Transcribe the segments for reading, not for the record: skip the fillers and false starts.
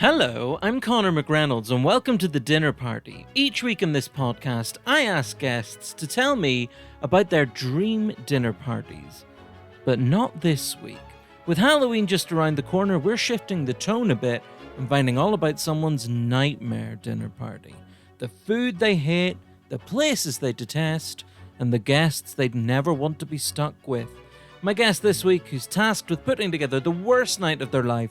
Hello, I'm Connor McReynolds, and welcome to The Dinner Party. Each week in this podcast, I ask guests to tell me about their dream dinner parties. But not this week. With Halloween just around the corner, we're shifting the tone a bit and finding all about someone's nightmare dinner party. The food they hate, the places they detest, and the guests they'd never want to be stuck with. My guest this week, who's tasked with putting together the worst night of their life,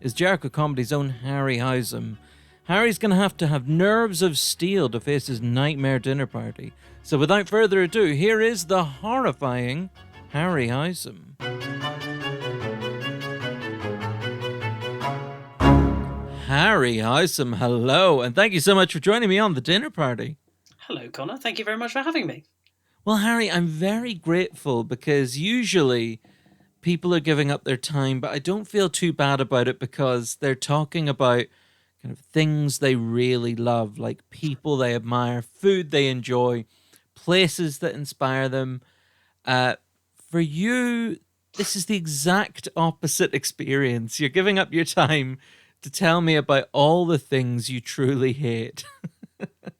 is Jericho Comedy's own Harry Househam. Harry's going to have nerves of steel to face his nightmare dinner party. So without further ado, here is the horrifying Harry Househam. Harry Househam, hello, and thank you so much for joining me on The Dinner Party. Hello, Connor. Thank you very much for having me. Well, Harry, I'm very grateful because usually people are giving up their time, but I don't feel too bad about it because they're talking about kind of things they really love, like people they admire, food they enjoy, places that inspire them. For you, this is the exact opposite experience. You're giving up your time to tell me about all the things you truly hate.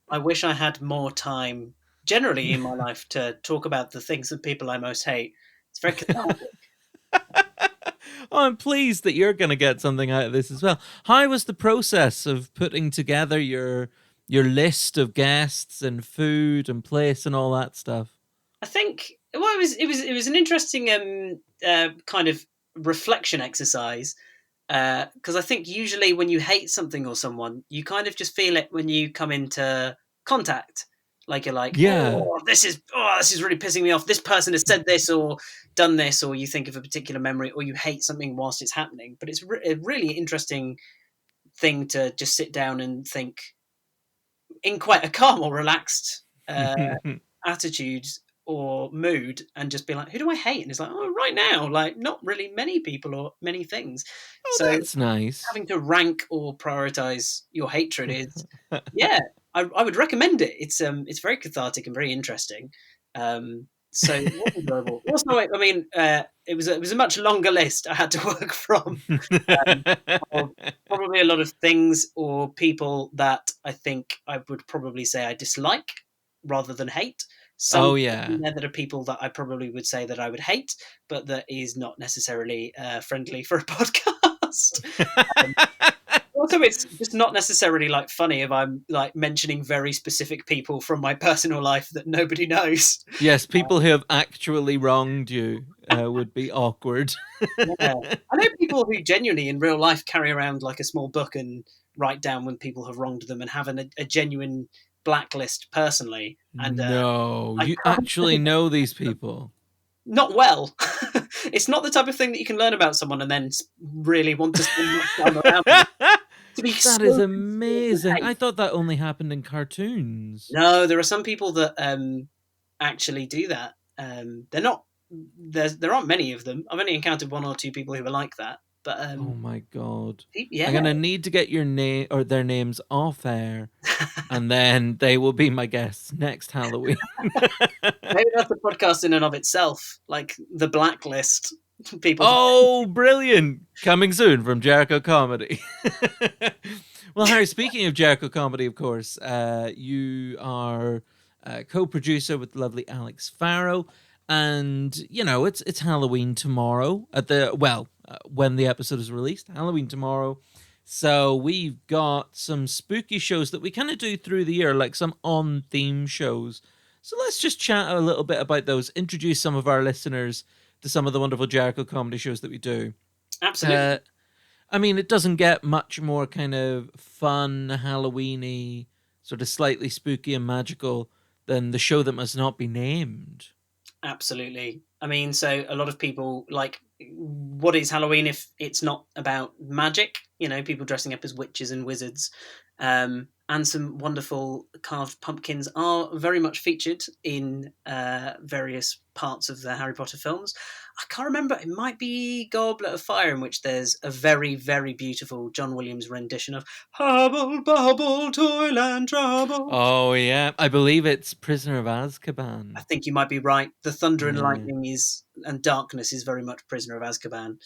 I wish I had more time generally in my life to talk about the things that people I most hate. It's very cathartic. Oh, I'm pleased that you're going to get something out of this as well. How was the process of putting together your list of guests and food and place and all that stuff? I think it was an interesting kind of reflection exercise because I think usually when you hate something or someone, you kind of just feel it when you come into contact. Like you're like, Yeah. this is really pissing me off. This person has said this or done this, or you think of a particular memory, or you hate something whilst it's happening. But it's a really interesting thing to just sit down and think in quite a calm or relaxed attitude or mood, and just be like, who do I hate? And it's like, right now, like not really many people or many things. Oh, So that's nice. having to rank or prioritize your hatred is, yeah, I would recommend it. It's very cathartic and very interesting. So it was enjoyable. Also, I mean, it was a much longer list I had to work from. Of probably a lot of things or people that I think I would probably say I dislike rather than hate. Some yeah. that are people that I probably would say that I would hate, but that is not necessarily friendly for a podcast. Also, it's just not necessarily like funny if I'm like mentioning very specific people from my personal life that nobody knows. Yes, people who have actually wronged you would be awkward. Yeah. I know people who genuinely in real life carry around like a small book and write down when people have wronged them and have a genuine blacklist personally. And No, you actually know these people. Not well. It's not the type of thing that you can learn about someone and then really want to spend much time around them. That is amazing. I thought that only happened in cartoons. No, there are some people that actually do that. They're not. There aren't many of them. I've only encountered one or two people who are like that. But oh my god, yeah, I'm gonna need to get your name or their names off air, and then they will be my guests next Halloween. Maybe that's a podcast in and of itself, like the blacklist. People. Oh, brilliant! Coming soon from Jericho Comedy. Well, Harry, speaking of Jericho Comedy, of course, you are a co-producer with the lovely Alex Farrow, and you know it's Halloween tomorrow when the episode is released. Halloween tomorrow, so we've got some spooky shows that we kind of do through the year, like some on-theme shows. So let's just chat a little bit about those. Introduce some of our listeners to some of the wonderful Jericho Comedy shows that we do. Absolutely. I mean, it doesn't get much more kind of fun, Halloween-y, sort of slightly spooky and magical than the show that must not be named. Absolutely. I mean, so a lot of people like, what is Halloween if it's not about magic? You know, people dressing up as witches and wizards. And some wonderful carved pumpkins are very much featured in various parts of the Harry Potter films. I can't remember. It might be Goblet of Fire, in which there's a very, very beautiful John Williams rendition of Hubble, Bubble, Toil and Trouble. Oh, yeah. I believe it's Prisoner of Azkaban. I think you might be right. The Thunder and Lightning and Darkness is very much Prisoner of Azkaban.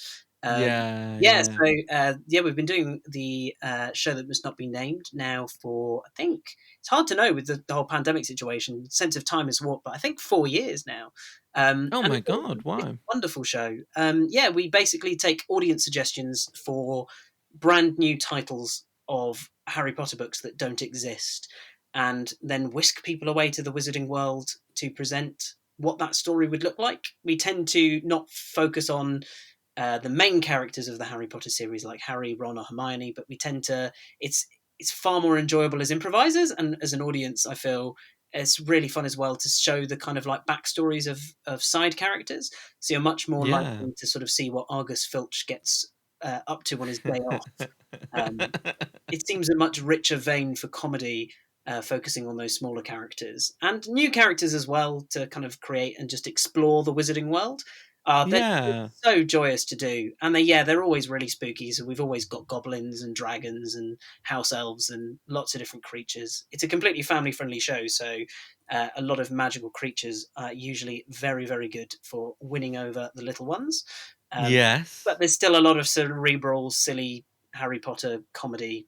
Yeah, Yeah, yeah. so we've been doing the show that must not be named now for, I think it's hard to know with the whole pandemic situation. Sense of time has warped, but I think 4 years now. Oh And my God, it's wow. a wonderful show. Yeah, we basically take audience suggestions for brand new titles of Harry Potter books that don't exist, and then whisk people away to the Wizarding World to present what that story would look like. We tend to not focus on the main characters of the Harry Potter series, like Harry, Ron, or Hermione, but we tend to. It's far more enjoyable as improvisers, and as an audience, I feel it's really fun as well to show the kind of like backstories of side characters. So you're much more Yeah. likely to sort of see what Argus Filch gets up to on his day off. Um, it seems a much richer vein for comedy, focusing on those smaller characters and new characters as well to kind of create and just explore the Wizarding world. They're Yeah. so joyous to do, and they're always really spooky. So we've always got goblins and dragons and house elves and lots of different creatures. It's a completely family friendly show, so a lot of magical creatures are usually very very good for winning over the little ones. Um, but Yes. there's still a lot of cerebral, silly Harry Potter comedy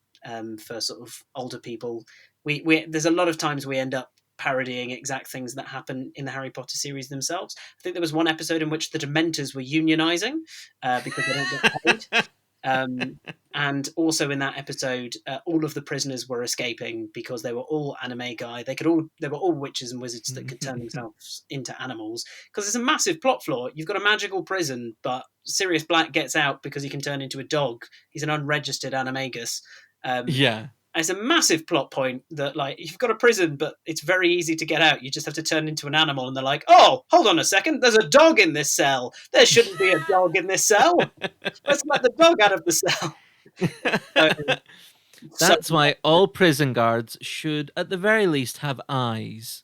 for sort of older people. We there's a lot of times we end up parodying exact things that happen in the Harry Potter series themselves. I think there was one episode in which the Dementors were unionizing because they don't get paid. Um, and also in that episode, all of the prisoners were escaping because they were all anime guy. They were all witches and wizards that could turn themselves into animals. Because there's a massive plot flaw. You've got a magical prison, but Sirius Black gets out because he can turn into a dog. He's an unregistered animagus. Um, Yeah. it's a massive plot point that, like, you've got a prison, but it's very easy to get out. You just have to turn into an animal, and they're like, "Oh, hold on a second, there's a dog in this cell. There shouldn't be a dog in this cell. Let's let the dog out of the cell." So, so That's why all prison guards should, at the very least, have eyes.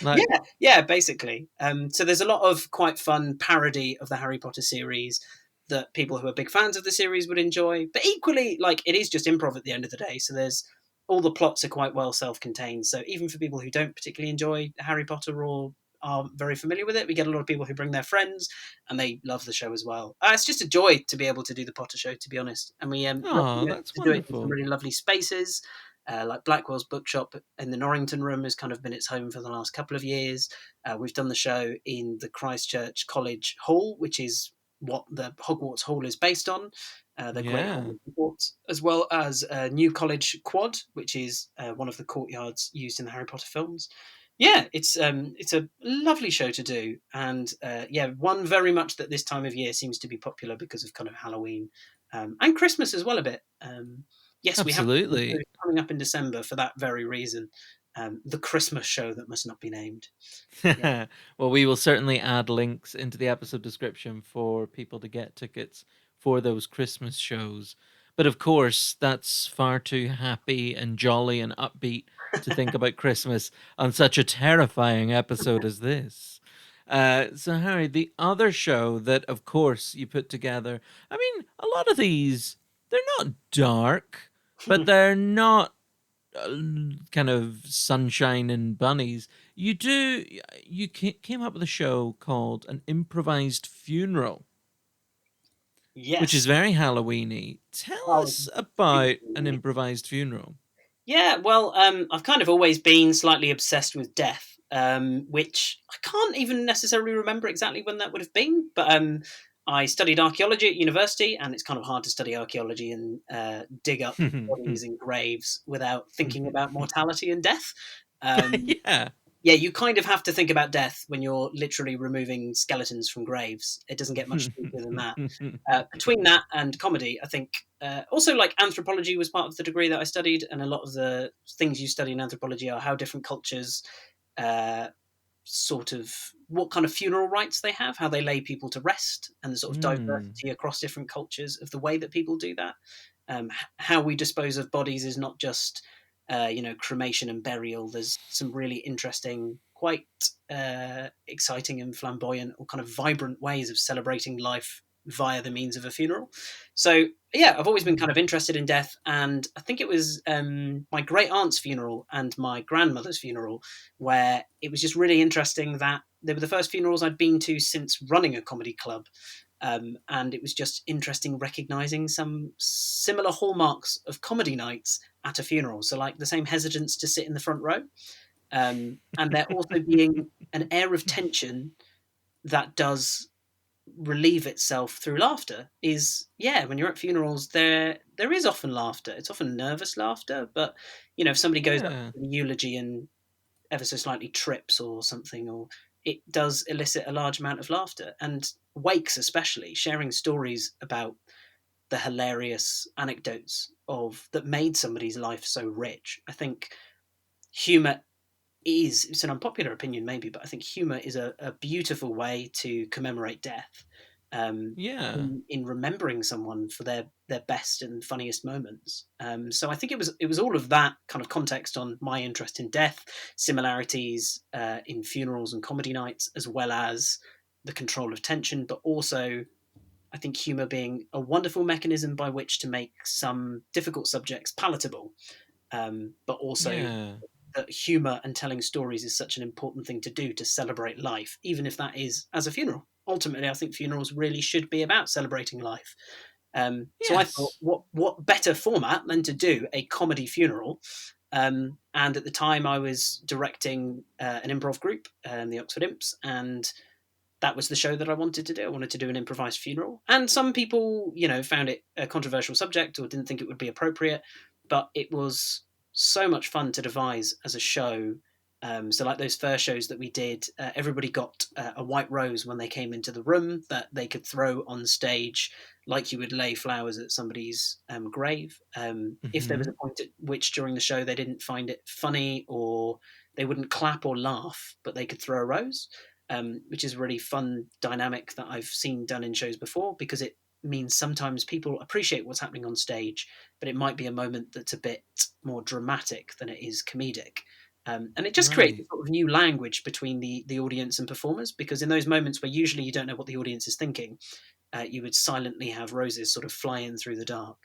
Like, yeah, basically. So there's a lot of quite fun parody of the Harry Potter series that people who are big fans of the series would enjoy. But equally, like, it is just improv at the end of the day. So there's all the plots are quite well self-contained. So even for people who don't particularly enjoy Harry Potter or are very familiar with it, we get a lot of people who bring their friends and they love the show as well. It's just a joy to be able to do the Potter show, to be honest. And we love oh, that's to do it in some wonderful. really lovely spaces. Like Blackwell's Bookshop in the Norrington Room has kind of been its home for the last couple of years. We've done the show in the Christchurch College Hall, which is what the Hogwarts Hall is based on, the Great Hall Yeah. of Hogwarts, as well as New College Quad, which is one of the courtyards used in the Harry Potter films. Yeah, it's a lovely show to do, and one very much that this time of year seems to be popular because of kind of Halloween and Christmas as well a bit. Yes, we have Absolutely. coming up in December for that very reason. The Christmas show that must not be named. Yeah. Well, we will certainly add links into the episode description for people to get tickets for those Christmas shows. But of course, that's far too happy and jolly and upbeat to think about Christmas on such a terrifying episode as this. So, Harry, the other show that, of course, you put together, I mean, a lot of these, they're not dark, but they're not kind of sunshine and bunnies. You came up with a show called An Improvised Funeral, which is Yes. very Halloweeny. Tell Oh, us about An it's Improvised Funeral. yeah, well, I've kind of always been slightly obsessed with death, which I can't even necessarily remember exactly when that would have been. But I studied archaeology at university, and it's kind of hard to study archaeology and dig up bodies in graves without thinking about mortality and death. Um, Yeah. yeah, you kind of have to think about death when you're literally removing skeletons from graves. It doesn't get much deeper than that. Between that and comedy, I think also like anthropology was part of the degree that I studied, and a lot of the things you study in anthropology are how different cultures uh, sort of what kind of funeral rites they have, how they lay people to rest, and the sort of Mm. diversity across different cultures of the way that people do that. How we dispose of bodies is not just cremation and burial. There's some really interesting, quite exciting and flamboyant or kind of vibrant ways of celebrating life via the means of a funeral. So yeah, I've always been kind of interested in death, and I think it was my great aunt's funeral and my grandmother's funeral where it was just really interesting that they were the first funerals I'd been to since running a comedy club. And it was just interesting recognizing some similar hallmarks of comedy nights at a funeral. So, like the same hesitance to sit in the front row, and there also being an air of tension that does relieve itself through laughter. Is when you're at funerals, there is often laughter. It's often nervous laughter, but if somebody goes up Yeah. to the eulogy and ever so slightly trips or something, or it does elicit a large amount of laughter. And wakes, especially, sharing stories about the hilarious anecdotes of that made somebody's life so rich. I think humor it's an unpopular opinion maybe, but I think humor is a beautiful way to commemorate death, Yeah. in remembering someone for their best and funniest moments. So I think it was all of that kind of context on my interest in death, similarities in funerals and comedy nights, as well as the control of tension, but also I think humor being a wonderful mechanism by which to make some difficult subjects palatable, but also Yeah. that humor and telling stories is such an important thing to do to celebrate life, even if that is as a funeral. Ultimately, I think funerals really should be about celebrating life. So I thought, Yes. what better format than to do a comedy funeral? And at the time, I was directing an improv group, the Oxford Imps, and that was the show that I wanted to do. I wanted to do an improvised funeral. And some people, found it a controversial subject or didn't think it would be appropriate, but it was so much fun to devise as a show. So, like those first shows that we did, everybody got a white rose when they came into the room that they could throw on stage, like you would lay flowers at somebody's grave. If there was Hmm. a point at which during the show they didn't find it funny or they wouldn't clap or laugh, but they could throw a rose, which is a really fun dynamic that I've seen done in shows before, because it means sometimes people appreciate what's happening on stage, but it might be a moment that's a bit more dramatic than it is comedic. And it just creates a Right. sort of new language between the audience and performers, because in those moments where usually you don't know what the audience is thinking, you would silently have roses sort of fly in through the dark.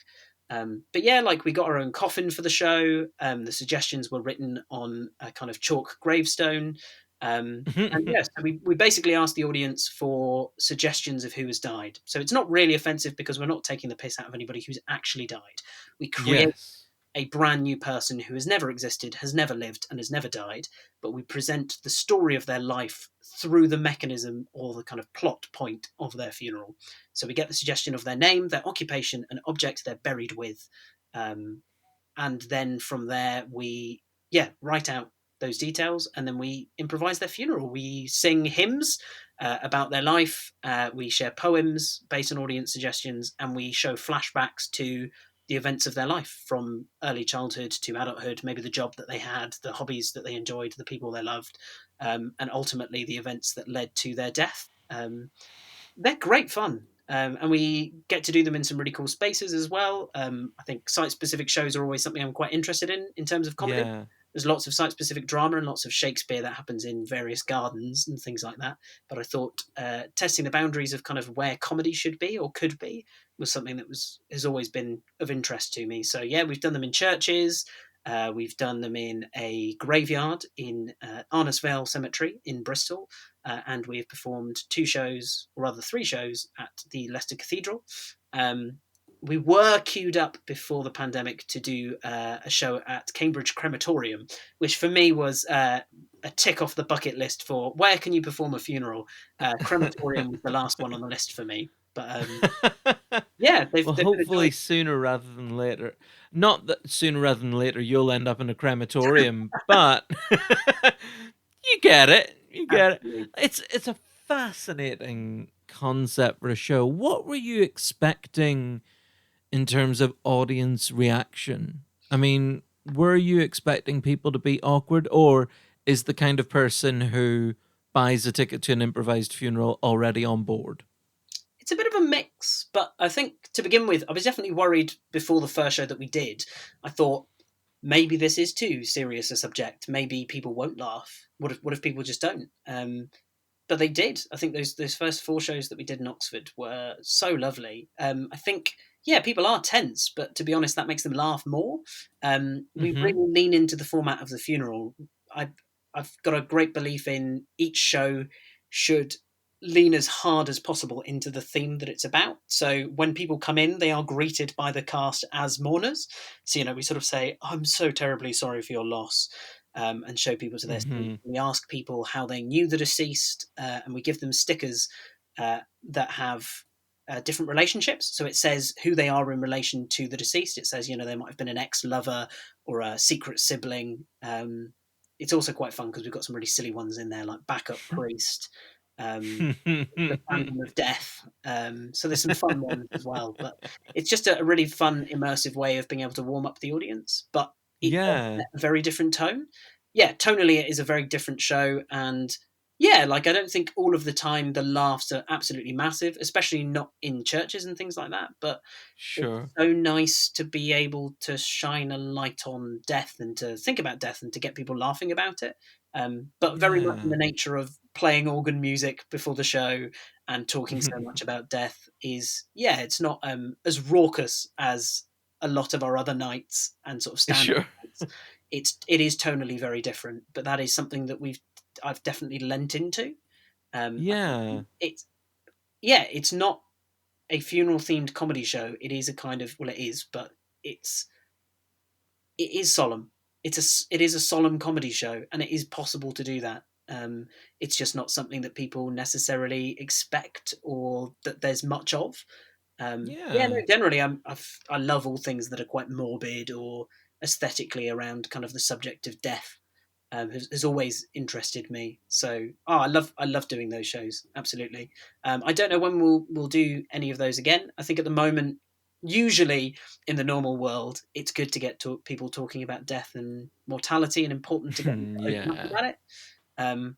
But yeah, like we got our own coffin for the show. The suggestions were written on a kind of chalk gravestone. And yes, we basically asked the audience for suggestions of who has died. So it's not really offensive because we're not taking the piss out of anybody who's actually died. We create Yes. a brand new person who has never existed, has never lived, and has never died, but we present the story of their life through the mechanism or the kind of plot point of their funeral. So we get the suggestion of their name, their occupation, an object they're buried with. Um, and then from there, we, write out those details, and then we improvise their funeral. We sing hymns about their life, we share poems based on audience suggestions, and we show flashbacks to the events of their life from early childhood to adulthood, maybe the job that they had, the hobbies that they enjoyed, the people they loved, and ultimately the events that led to their death. They're great fun. And we get to do them in some really cool spaces as well. I think site-specific shows are always something I'm quite interested in terms of comedy. Yeah. There's lots of site-specific drama and lots of Shakespeare that happens in various gardens and things like that. But I thought testing the boundaries of kind of where comedy should be or could be was something that has always been of interest to me. So yeah, we've done them in churches. We've done them in a graveyard in Arnesvale Cemetery in Bristol, and we have performed two shows, or rather three shows, at the Leicester Cathedral. Um, we were queued up before the pandemic to do a show at Cambridge Crematorium, which for me was a tick off the bucket list for where can you perform a funeral. Crematorium was the last one on the list for me, but yeah, Well, they've been a joy. hopefully sooner rather than later. Not that sooner rather than later you'll end up in a crematorium, but you get it. You get it. Absolutely. It's a fascinating concept for a show. What were you expecting in terms of audience reaction? I mean, were you expecting people to be awkward, or is the kind of person who buys a ticket to an improvised funeral already on board? It's a bit of a mix, but I think to begin with, I was definitely worried before the first show that we did. I thought maybe this is too serious a subject. Maybe people won't laugh. What if people just don't? But they did. I think those first four shows that we did in Oxford were so lovely. I think people are tense, but to be honest, that makes them laugh more. We Mm-hmm. really lean into the format of the funeral. I've got a great belief in each show should lean as hard as possible into the theme that it's about. So when people come in, they are greeted by the cast as mourners. So, we sort of say, I'm so terribly sorry for your loss, and show people to this. Hmm. We ask people how they knew the deceased, and we give them stickers that have different relationships. So it says who they are in relation to the deceased. It says, they might have been an ex-lover or a secret sibling. It's also quite fun because we've got some really silly ones in there, like backup priest, the phantom of death. So there's some fun ones as well. But it's just a really fun, immersive way of being able to warm up the audience. But it does Yeah, set a very different tone. Yeah, tonally it is a very different show, and yeah, like I don't think all of the time the laughs are absolutely massive, especially not in churches and things like that. But it's sure. so nice to be able to shine a light on death and to think about death and to get people laughing about it. But very much in Yeah. the nature of playing organ music before the show and talking so much about death is, yeah, it's not as raucous as a lot of our other nights and sort of stand-up Sure. nights. It is tonally very different, but that is something that I've definitely lent into. I Yeah. think it's not a funeral themed comedy show. It is a kind of, well, it is, but it's it is solemn. It is a solemn comedy show, and it is possible to do that. It's just not something that people necessarily expect or that there's much of. Yeah, no, Yeah. generally, I love all things that are quite morbid or aesthetically around kind of the subject of death. Has always interested me. So, I love doing those shows. Absolutely. I don't know when we'll do any of those again. I think at the moment, usually in the normal world, it's good to get to people talking about death and mortality, and important to get them to open up Yeah. about it.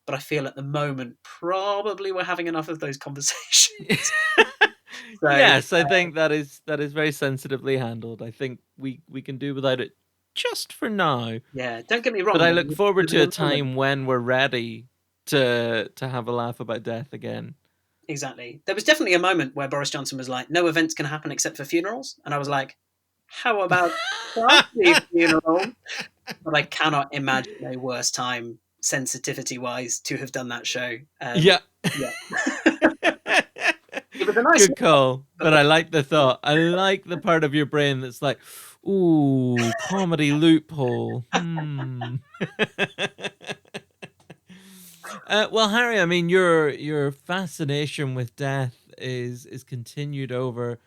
But I feel at the moment, probably we're having enough of those conversations. So, Yes, I think that is very sensitively handled. I think we can do without it just for now. yeah, don't get me But wrong. I look forward There'll be to a a moment. time when we're ready to have a laugh about death again. Exactly. There was definitely a moment where Boris Johnson was like, "No events can happen except for funerals," and I was like, "How about party funeral?" But I cannot imagine a worse time, sensitivity-wise, to have done that show. Yeah. Yeah, it was a nice Good one, call. but But I like the thought. I like the part of your brain that's like, ooh, comedy loophole. Hmm. Well, Harry, I mean, your fascination with death is continued over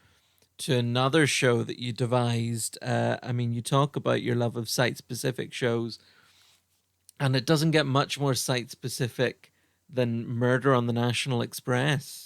to another show that you devised. I mean, you talk about your love of site-specific shows, and it doesn't get much more site-specific than Murder on the National Express.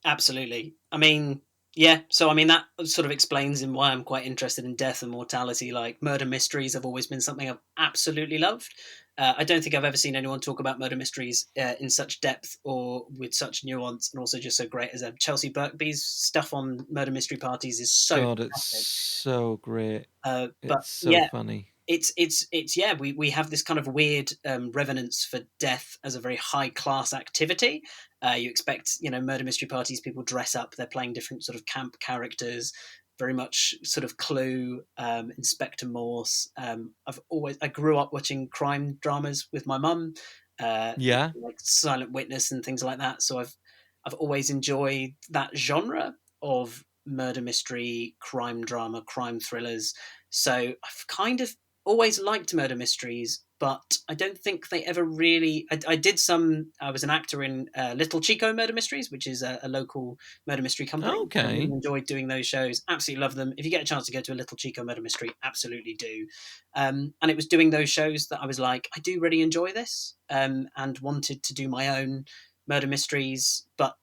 absolutely. I mean, yeah. So I mean, that sort of explains in why I'm quite interested in death and mortality. Like murder mysteries have always been something I've absolutely loved. I don't think I've ever seen anyone talk about murder mysteries in such depth or with such nuance, and also just so great as Chelsea Birkby's stuff on murder mystery parties is so God, it's fantastic. so great. But It's so yeah, funny. it's yeah, we have this kind of weird reverence for death as a very high class activity. You expect, murder mystery parties, people dress up, they're playing different sort of camp characters, very much sort of Clue, Inspector Morse. I grew up watching crime dramas with my mum, Yeah. like Silent Witness and things like that. So I've always enjoyed that genre of murder mystery, crime drama, crime thrillers. So I've kind of always liked murder mysteries, but I don't think they ever really. I did some. I was an actor in Little Chico Murder Mysteries, which is a local murder mystery company. I really Okay. enjoyed doing those shows. Absolutely love them. If you get a chance to go to a Little Chico Murder Mystery, absolutely do. And it was doing those shows that I was like, I do really enjoy this, and wanted to do my own murder mysteries, but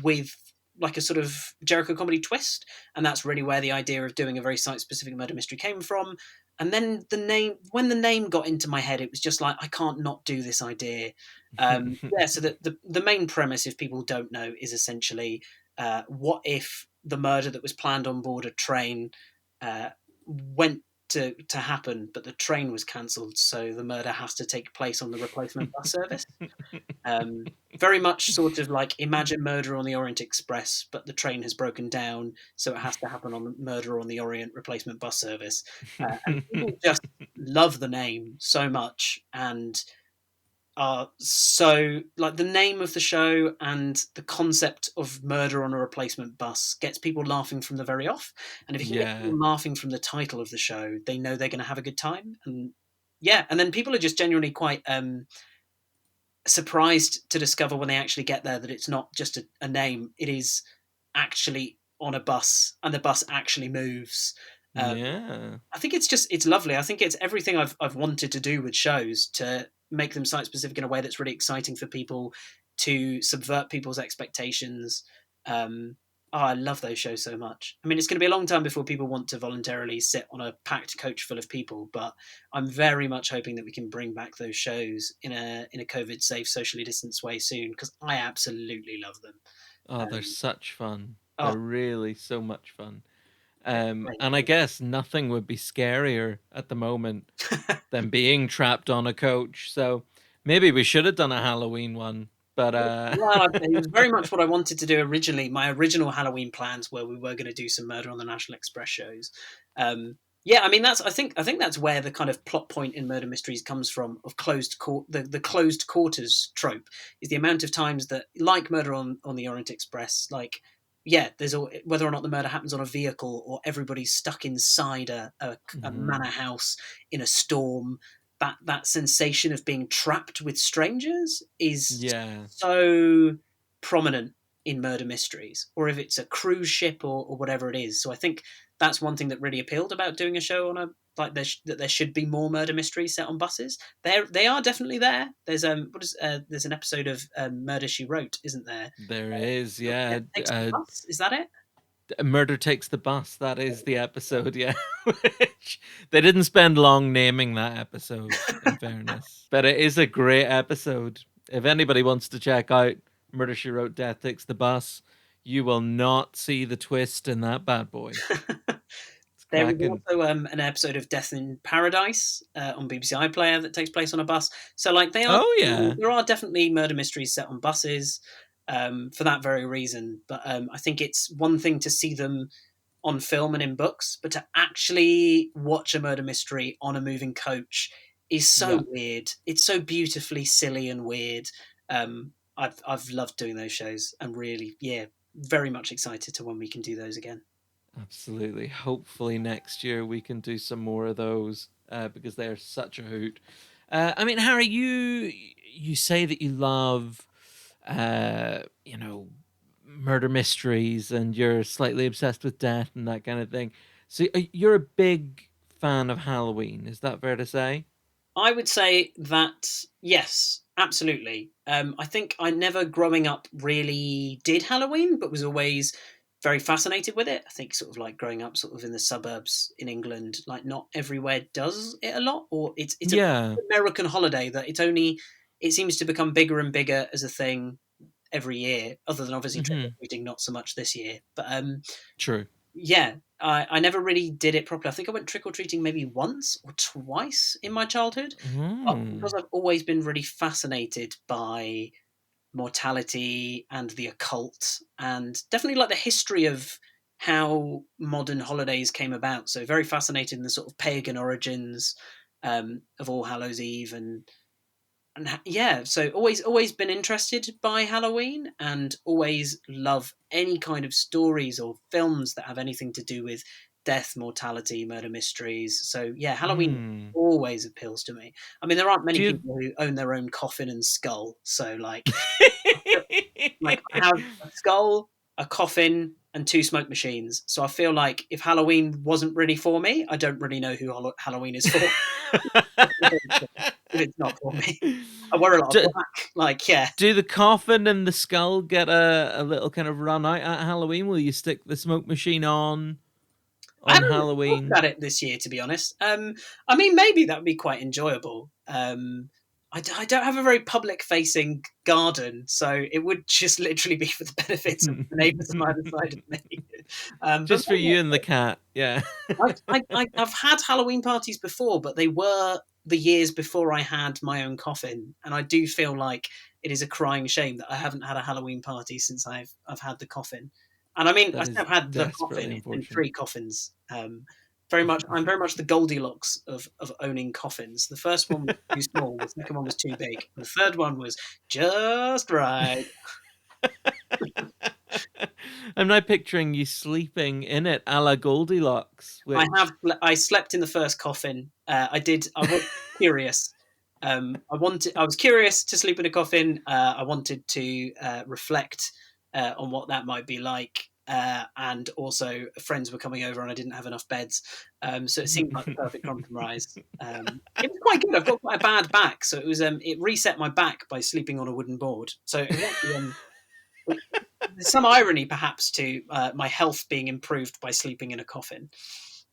with like a sort of Jericho comedy twist, and that's really where the idea of doing a very site-specific murder mystery came from. And then when the name got into my head, it was just like I can't not do this idea. Yeah, so the main premise, if people don't know, is essentially what if the murder that was planned on board a train went to happen, but the train was cancelled, so the murder has to take place on the replacement bus service. Very much sort of like imagine Murder on the Orient Express, but the train has broken down, so it has to happen on the Murder on the Orient replacement bus service. And people just love the name so much, and are so, like, the name of the show and the concept of murder on a replacement bus gets people laughing from the very off. And if you can get Yeah. people laughing from the title of the show, they know they're going to have a good time. And yeah, and then people are just genuinely quite surprised to discover when they actually get there that it's not just a name. It is actually on a bus, and the bus actually moves. Um, Yeah. I think it's lovely. I think it's everything I've wanted to do with shows, to make them site specific in a way that's really exciting for people, to subvert people's expectations. I love those shows so much. I mean, it's going to be a long time before people want to voluntarily sit on a packed coach full of people, but I'm very much hoping that we can bring back those shows in a COVID safe, socially distanced way soon, because I absolutely love them. Oh, they're Um, such fun. oh, They're really so much fun. great. And I guess nothing would be scarier at the moment than being trapped on a coach. So maybe we should have done a Halloween one. But Well, it was very much what I wanted to do originally. My original Halloween plans were we were going to do some Murder on the National Express shows. Yeah, I mean I think that's where the kind of plot point in murder mysteries comes from, of the closed quarters trope, is the amount of times that, like Murder on the Orient Express, like, yeah, whether or not the murder happens on a vehicle or everybody's stuck inside a mhm, manor house in a storm, that sensation of being trapped with strangers is yeah, so prominent in murder mysteries, or if it's a cruise ship or whatever it is. So I think that's one thing that really appealed about doing a show on a like that there should be more murder mysteries set on buses. They are definitely there. There's an episode of Murder She Wrote, isn't there? there is. Death Yeah. Takes the Bus. Is that it? Murder Takes the Bus. That is the episode, yeah. Which they didn't spend long naming that episode, in fairness. But it is a great episode. If anybody wants to check out Murder She Wrote, Death Takes the Bus, you will not see the twist in that bad boy. It's There is cracking. also an episode of Death in Paradise on BBC iPlayer that takes place on a bus. So, like, Oh, yeah. there are definitely murder mysteries set on buses, for that very reason. But I think it's one thing to see them on film and in books, but to actually watch a murder mystery on a moving coach is so Yeah, weird. It's so beautifully silly and weird. I've loved doing those shows, and really, yeah, very much excited to when we can do those again. absolutely. Hopefully next year we can do some more of those because they're such a hoot. I mean, Harry, you say that you love, you know, murder mysteries and you're slightly obsessed with death and that kind of thing. So you're a big fan of Halloween. Is that fair to say? I would say that yes, absolutely. I think I never growing up really did Halloween, but was always very fascinated with it. I think sort of like growing up sort of in the suburbs in England, like not everywhere does it a lot, or it's a Yeah. American holiday that it seems to become bigger and bigger as a thing every year, other than obviously trick or Hmm. treating, not so much this year. But True. yeah, I never really did it properly. I think I went trick or treating maybe once or twice in my childhood, but because Mm. I've always been really fascinated by mortality and the occult, and definitely like the history of how modern holidays came about. So very fascinated in the sort of pagan origins of All Hallows Eve, and yeah, so always been interested by Halloween, and always love any kind of stories or films that have anything to do with death, mortality, murder mysteries. So yeah, Halloween Mm. always appeals to me. I mean, there aren't Do many you? people who own their own coffin and skull, so like I have a skull, a coffin, and two smoke machines. So I feel like if Halloween wasn't really for me, I don't really know who Halloween is for. If it's not for me, I wear a lot of do, black. Like, yeah, do the coffin and the skull get a little kind of run out at Halloween? Will you stick the smoke machine I on haven't really thought Halloween? about it this year, to be honest. I mean, maybe that would be quite enjoyable. I don't have a very public-facing garden, so it would just literally be for the benefit of the neighbours on either side of me. But Just for you and the cat, yeah. I've had Halloween parties before, but they were the years before I had my own coffin, and I do feel like it is a crying shame that I haven't had a Halloween party since I've had the coffin. And I mean, I That still is have had the desperately coffin. It's been unfortunate. three coffins. I'm very much the Goldilocks of owning coffins. The first one was too small, the second one was too big, and the third one was just right. I'm now picturing you sleeping in it, a la Goldilocks. Which I slept in the first coffin. I was curious. I was curious to sleep in a coffin. I wanted to reflect on what that might be like. And also, friends were coming over, and I didn't have enough beds, so it seemed like the perfect compromise. It was quite good. I've got quite a bad back, so it reset my back by sleeping on a wooden board. So it was actually, there's some irony, perhaps, to my health being improved by sleeping in a coffin.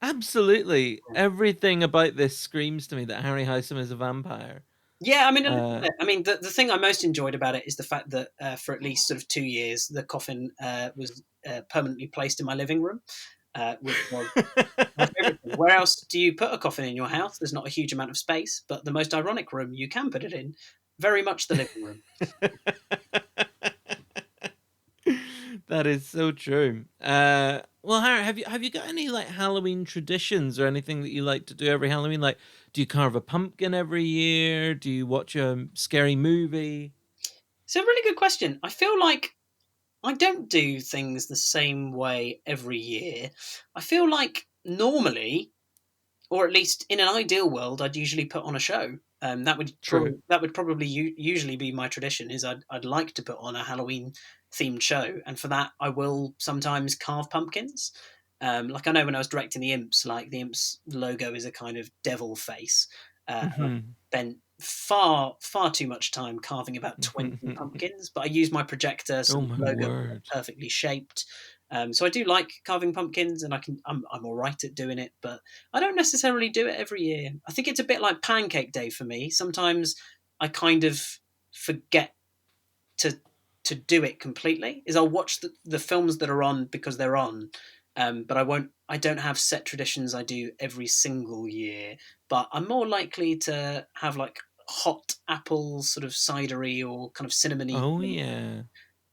absolutely everything about this screams to me that Harry Househam is a vampire. Yeah, I mean, a little bit. I mean, the thing I most enjoyed about it is the fact that for at least sort of 2 years, the coffin was permanently placed in my living room, which was my favourite thing. Where else do you put a coffin in your house? There's not a huge amount of space, but the most ironic room you can put it in, very much the living room. That is so true. Well, Harry, have you got any like Halloween traditions or anything that you like to do every Halloween? Like, do you carve a pumpkin every year? Do you watch a scary movie? It's a really good question. I feel like I don't do things the same way every year. I feel like normally, or at least in an ideal world, I'd usually put on a show. True. That would probably usually be my tradition. Is I'd like to put on a Halloween themed show, and for that I will sometimes carve pumpkins. Like I know when I was directing the Imps, like the Imps logo is a kind of devil face, and I Mhm. spent far too much time carving about 20 pumpkins. But I used my projector, so Oh the my logo was word. perfectly shaped. So I do like carving pumpkins, and I'm all right at doing it, but I don't necessarily do it every year. I think it's a bit like Pancake Day for me. Sometimes I kind of forget to to do it completely. Is I'll watch the films that are on because they're on, but I won't. I don't have set traditions I do every single year. But I'm more likely to have like hot apple sort of cidery or kind of cinnamony. Oh yeah.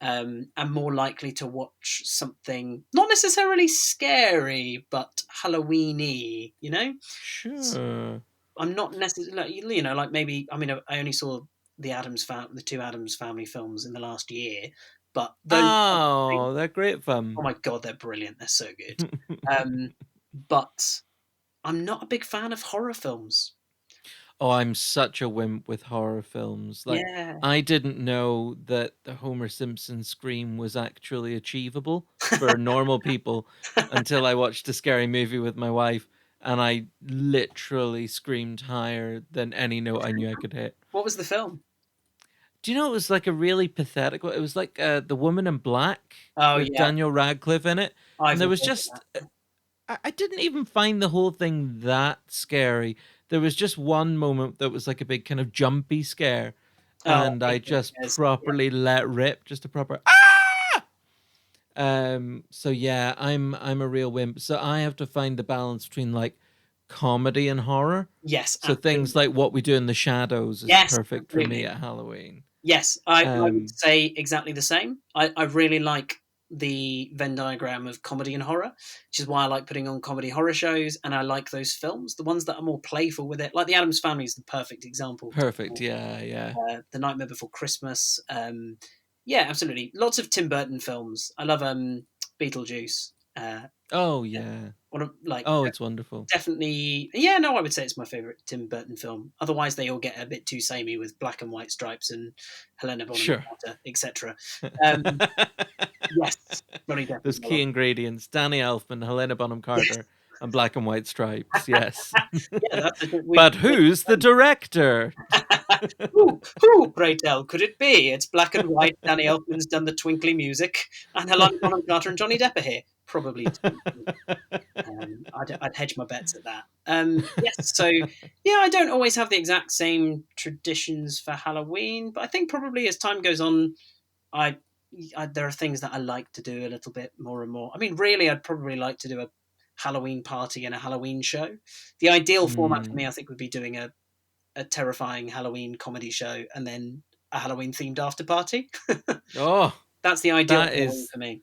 I'm more likely to watch something not necessarily scary, but Halloweeny. Sure. I'm not necessarily, like maybe. I mean, I only saw the two Adams Family films in the last year, but those. Oh, they're great Oh fun. my god, they're brilliant. They're so good. Um, but I'm not a big fan of horror films. Oh, I'm such a wimp with horror films. Like, Yeah. I didn't know that the Homer Simpson scream was actually achievable for normal people until I watched a scary movie with my wife, and I literally screamed higher than any note I knew I could hit. What was the film? Do you know it was like a really pathetic one? It was like The Woman in Black Oh with yeah, Daniel Radcliffe in it, and I've there was avoided just that. I didn't even find the whole thing that scary. There was just one moment that was like a big kind of jumpy scare, Oh, and I I hate those just scares. Yeah. properly let rip, just a proper ah. So yeah, I'm a real wimp. So I have to find the balance between like comedy and horror. Yes, So things absolutely. like What We Do in the Shadows is Yes, perfect for me absolutely. at Halloween. Yes, I would Um, say exactly the same. I really like the Venn diagram of comedy and horror, which is why I like putting on comedy horror shows, and I like those films, the ones that are more playful with it. Like The Addams Family is the perfect example. Perfect. Yeah, yeah. The Nightmare Before Christmas. Yeah, absolutely. Lots of Tim Burton films. I love Beetlejuice. Oh Yeah, yeah. one of like Oh, it's wonderful. definitely. Yeah, no, I would say it's my favorite Tim Burton film. Otherwise, they all get a bit too samey with black and white stripes and Helena Bonham Sure. Carter, etc. Um, yes, Johnny Depp is Those my key love. ingredients: Danny Elfman, Helena Bonham Yes, Carter, and black and white stripes. Yes. yeah, we. But who's the director? Who, pray tell, could it be? It's black and white. Danny Elfman's done the twinkly music, and Helena Bonham Carter and Johnny Depp are here. Probably two. I'd hedge my bets at that. Yes, so yeah, I don't always have the exact same traditions for Halloween, but I think probably as time goes on, I, there are things that I like to do a little bit more and more. I mean, really, I'd probably like to do a Halloween party and a Halloween show. The ideal format for me, Hmm. I think, would be doing a terrifying Halloween comedy show and then a Halloween themed after party. Oh, That's the ideal that Halloween is for me.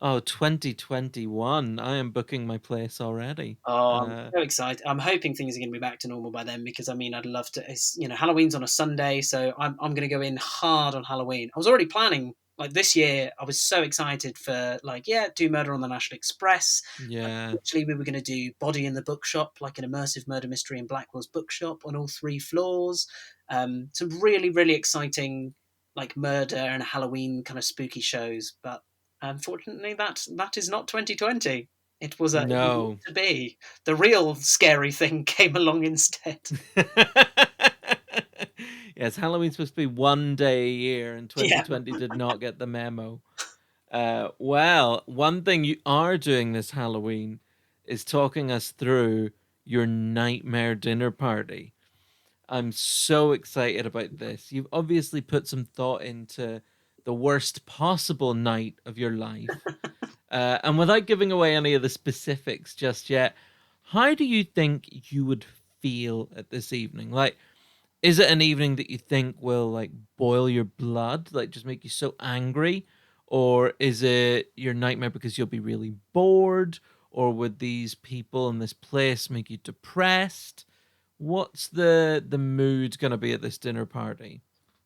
Oh, 2021. I am booking my place already. Oh, I'm so excited. I'm hoping things are going to be back to normal by then because I mean, I'd love to. It's, Halloween's on a Sunday, so I'm going to go in hard on Halloween. I was already planning like this year. I was so excited for like do Murder on the National Express. Like Yeah. literally, we were going to do Body in the Bookshop, like an immersive murder mystery in Blackwell's bookshop on all 3 floors. Some really really exciting like murder and Halloween kind of spooky shows, but unfortunately, that is not 2020. It was it was meant No. to be. The real scary thing came along instead. Yes, Halloween's supposed to be one day a year, and Yeah. 2020 did not get the memo. Well, one thing you are doing this Halloween is talking us through your nightmare dinner party. I'm so excited about this. You've obviously put some thought into the worst possible night of your life. And without giving away any of the specifics just yet, how do you think you would feel at this evening? Like, is it an evening that you think will like boil your blood, like just make you so angry? Or is it your nightmare because you'll be really bored? Or would these people in this place make you depressed? What's the mood gonna be at this dinner party?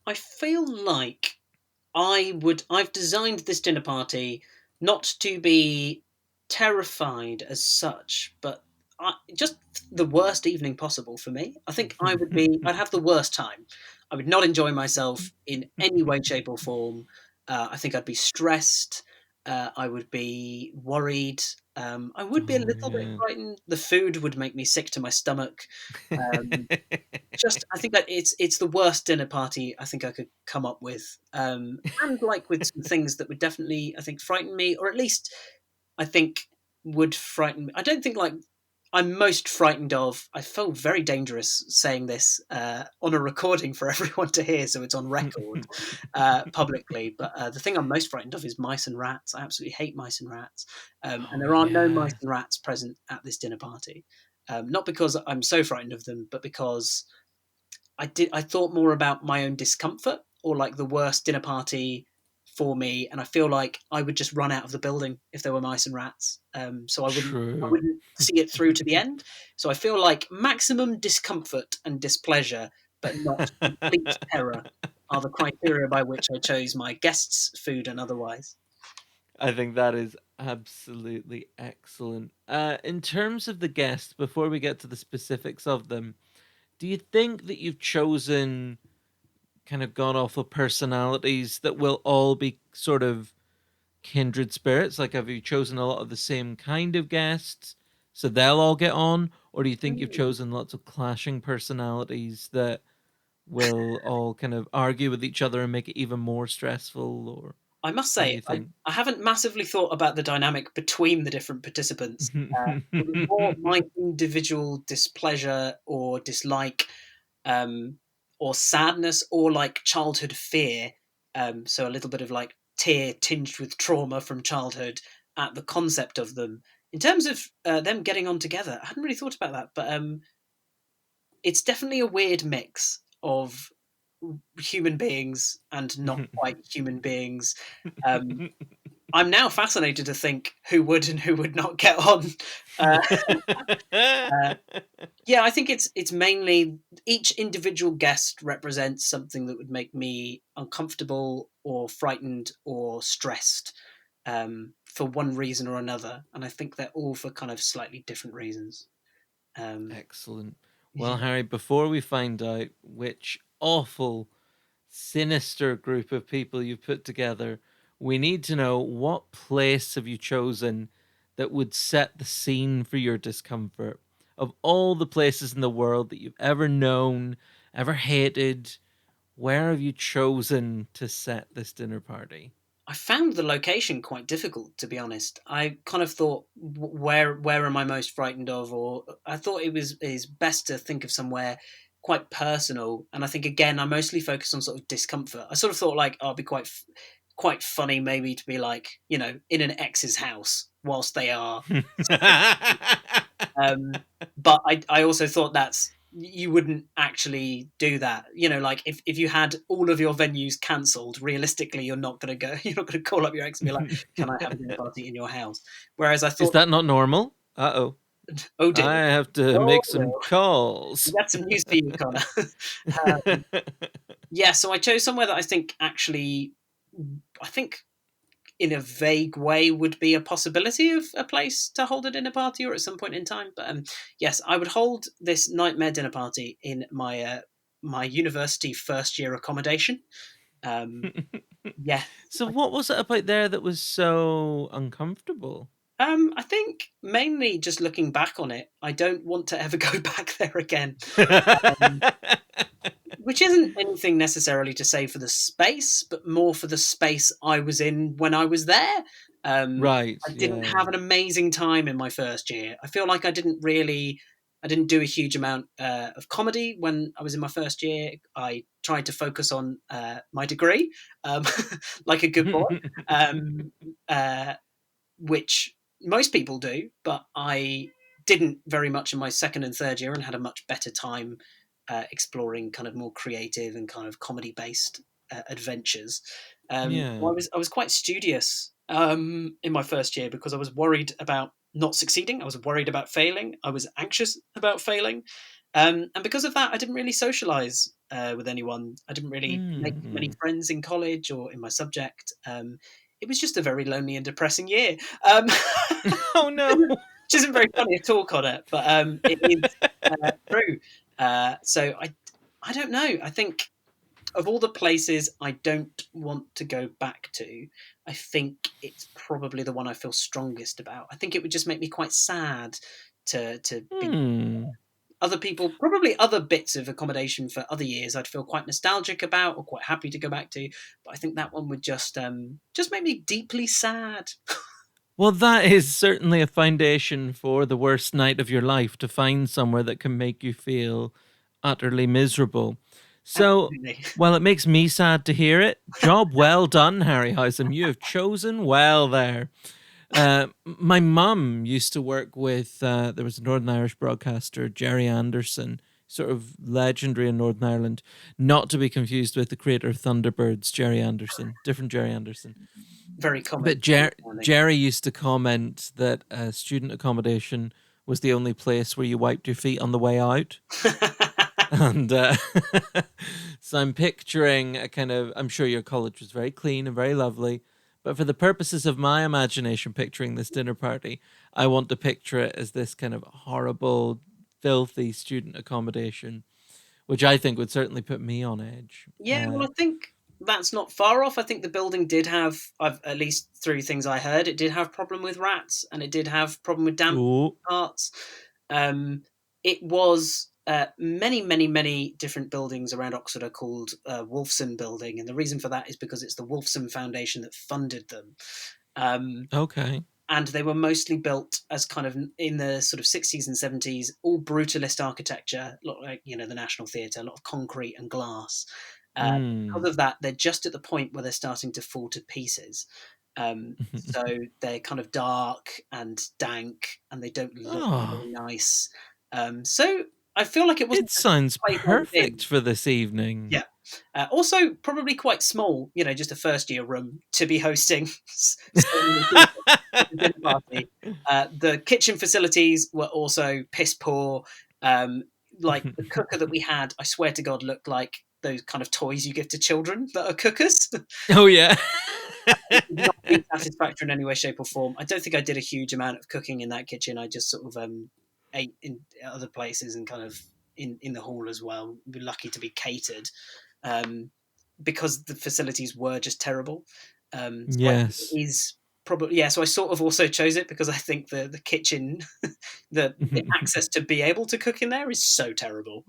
I feel like I've designed this dinner party not to be terrified as such, but just the worst evening possible for me. I think I'd have the worst time. I would not enjoy myself in any way, shape, or form. I think I'd be stressed. I would be worried. I would be a Oh little bit yeah. frightened. The food would make me sick to my stomach. Um, just I think that it's the worst dinner party I think I could come up with, and like with some things that would definitely I think frighten me, or at least I think would frighten me. I don't think like I'm most frightened of. I feel very dangerous saying this on a recording for everyone to hear, so it's on record publicly. But the thing I'm most frightened of is mice and rats. I absolutely hate mice and rats, and Oh there are no mice yeah. and rats present at this dinner party. Not because I'm so frightened of them, but because I thought more about my own discomfort or like the worst dinner party for me, and I feel like I would just run out of the building if there were mice and rats. So I True. wouldn't see it through to the end. So I feel like maximum discomfort and displeasure, but not complete terror, are the criteria by which I chose my guests' food and otherwise. I think that is absolutely excellent. In terms of the guests, before we get to the specifics of them, do you think that you've chosen kind of god awful personalities that will all be sort of kindred spirits? Like, have you chosen a lot of the same kind of guests so they'll all get on? Or do you think you've Mm. chosen lots of clashing personalities that will all kind of argue with each other and make it even more stressful? Or I must what do say, you think? I haven't massively thought about the dynamic between the different participants. It was more my individual displeasure or dislike, um, or sadness, or like childhood fear. So a little bit of like tear tinged with trauma from childhood at the concept of them. In terms of them getting on together, I hadn't really thought about that, but it's definitely a weird mix of human beings and not quite human beings. Um, I'm now fascinated to think who would and who would not get on. Uh, uh, yeah, I think it's mainly each individual guest represents something that would make me uncomfortable or frightened or stressed, for one reason or another, and I think they're all for kind of slightly different reasons. Um, Excellent. Well, yeah. Harry, before we find out which awful, sinister group of people you've put together, we need to know what place have you chosen that would set the scene for your discomfort. Of all the places in the world that you've ever known, ever hated, where have you chosen to set this dinner party? I found the location quite difficult, to be honest. I kind of thought, where am I most frightened of? Or I thought it was is best to think of somewhere quite personal. And I think again, I mostly focused on sort of discomfort. I sort of thought like, oh, it'd be quite funny maybe to be like, in an ex's house whilst they are. Um, but I also thought that's you wouldn't actually do that. Like if you had all of your venues cancelled, realistically, you're not going to go. You're not going to call up your ex and be like, "Can I have a dinner party in your house?" Whereas I Is thought, that not normal? Uh-oh. oh dear, I have to oh make some no, calls. that's some news for you, Connor. Yeah, so I chose somewhere that I think actually, I think in a vague way would be a possibility of a place to hold a dinner party or at some point in time. But yes, I would hold this nightmare dinner party in my university first year accommodation. Yeah. So what was it about there that was so uncomfortable? I think mainly just looking back on it, I don't want to ever go back there again. Um, which isn't anything necessarily to say for the space, but more for the space I was in when I was there. Right, I didn't yeah. have an amazing time in my first year. I feel like I didn't do a huge amount of comedy when I was in my first year. I tried to focus on my degree, um, like a good boy, um, uh, which most people do, but I didn't very much in my second and third year and had a much better time exploring kind of more creative and kind of comedy based adventures. Yeah. I was quite studious in my first year because I was worried about not succeeding. I was worried about failing. I was anxious about failing. And because of that, I didn't really socialize with anyone. I didn't really make many Mm. friends in college or in my subject. It was just a very lonely and depressing year. Oh no. Which isn't very funny at all, Connor, but it is true. So I don't know. I think of all the places I don't want to go back to, I think it's probably the one I feel strongest about. I think it would just make me quite sad to be Hmm. other people, probably other bits of accommodation for other years I'd feel quite nostalgic about or quite happy to go back to, but I think that one would just make me deeply sad. Well, that is certainly a foundation for the worst night of your life, to find somewhere that can make you feel utterly miserable. So, Absolutely. while it makes me sad to hear it, job well done, Harry Househam. You have chosen well there. My mum used to work with, there was a Northern Irish broadcaster, Jerry Anderson, sort of legendary in Northern Ireland, not to be confused with the creator of Thunderbirds, Jerry Anderson, different Jerry Anderson. Very common. But Jerry used to comment that student accommodation was the only place where you wiped your feet on the way out. And so I'm picturing a kind of, I'm sure your college was very clean and very lovely, but for the purposes of my imagination, picturing this dinner party, I want to picture it as this kind of horrible, filthy student accommodation, which I think would certainly put me on edge. Yeah, well, I think that's not far off. I think the building did have, I've at least through things I heard, it did have problem with rats and it did have problem with damp Oh, parts. It was many, many, many different buildings around Oxford are called Wolfson Building, and the reason for that is because it's the Wolfson Foundation that funded them. okay. And they were mostly built as kind of in the sort of 60s and 70s, all brutalist architecture, like the National Theatre, a lot of concrete and glass. Mm. Because of that, they're just at the point where they're starting to fall to pieces. So they're kind of dark and dank, and they don't look Oh, very nice. So I feel like it wasn't it just sounds a place I was in. perfect for this evening. Yeah. Also, probably quite small. Just a first year room to be hosting so many people at the dinner party. The kitchen facilities were also piss poor. Like the cooker that we had, I swear to God, looked like those kind of toys you give to children that are cookers. Oh, yeah. It did not be satisfactory in any way, shape, or form. I don't think I did a huge amount of cooking in that kitchen. I just sort of ate in other places and kind of in the hall as well. We're lucky to be catered um, because the facilities were just terrible. So I think Yes. it is probably, yeah. So I sort of also chose it because I think the kitchen, the access to be able to cook in there is so terrible.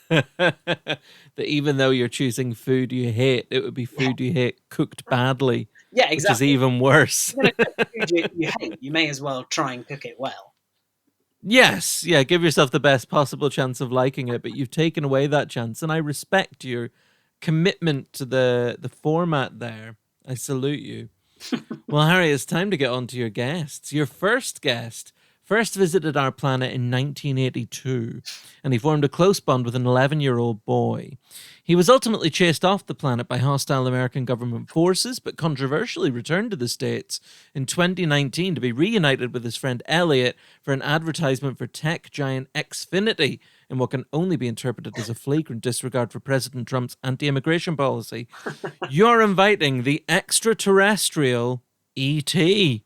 That even though you're choosing food you hate, it would be Yeah, food you hate cooked badly, yeah, which is exactly. even worse. You're gonna cook food you hate. You may as well try and cook it well. Yes, yeah, give yourself the best possible chance of liking it, but you've taken away that chance, and I respect your commitment to the format there. I salute you. Well, Harry, it's time to get on to your guests. Your first guest first visited our planet in 1982, and he formed a close bond with an 11-year-old boy. He was ultimately chased off the planet by hostile American government forces, but controversially returned to the States in 2019 to be reunited with his friend Elliot for an advertisement for tech giant Xfinity in what can only be interpreted as a flagrant disregard for President Trump's anti-immigration policy. You're inviting the extraterrestrial E.T.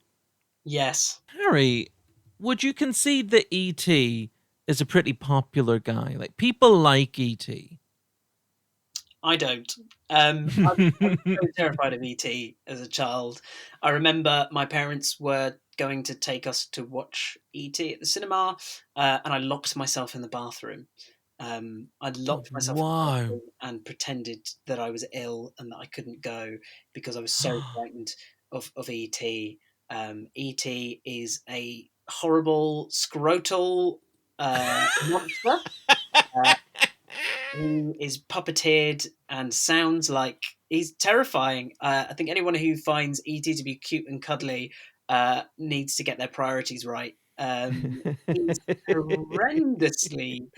Yes. Harry, would you concede that E.T. is a pretty popular guy? Like, people like E.T. I don't. I was so terrified of ET as a child. I remember my parents were going to take us to watch ET at the cinema, and I locked myself in the bathroom. I locked myself in the Wow. bathroom and pretended that I was ill and that I couldn't go because I was so frightened of ET. ET is a horrible, scrotal monster. Who is puppeteered and sounds like he's terrifying. I think anyone who finds ET to be cute and cuddly needs to get their priorities right. He's horrendously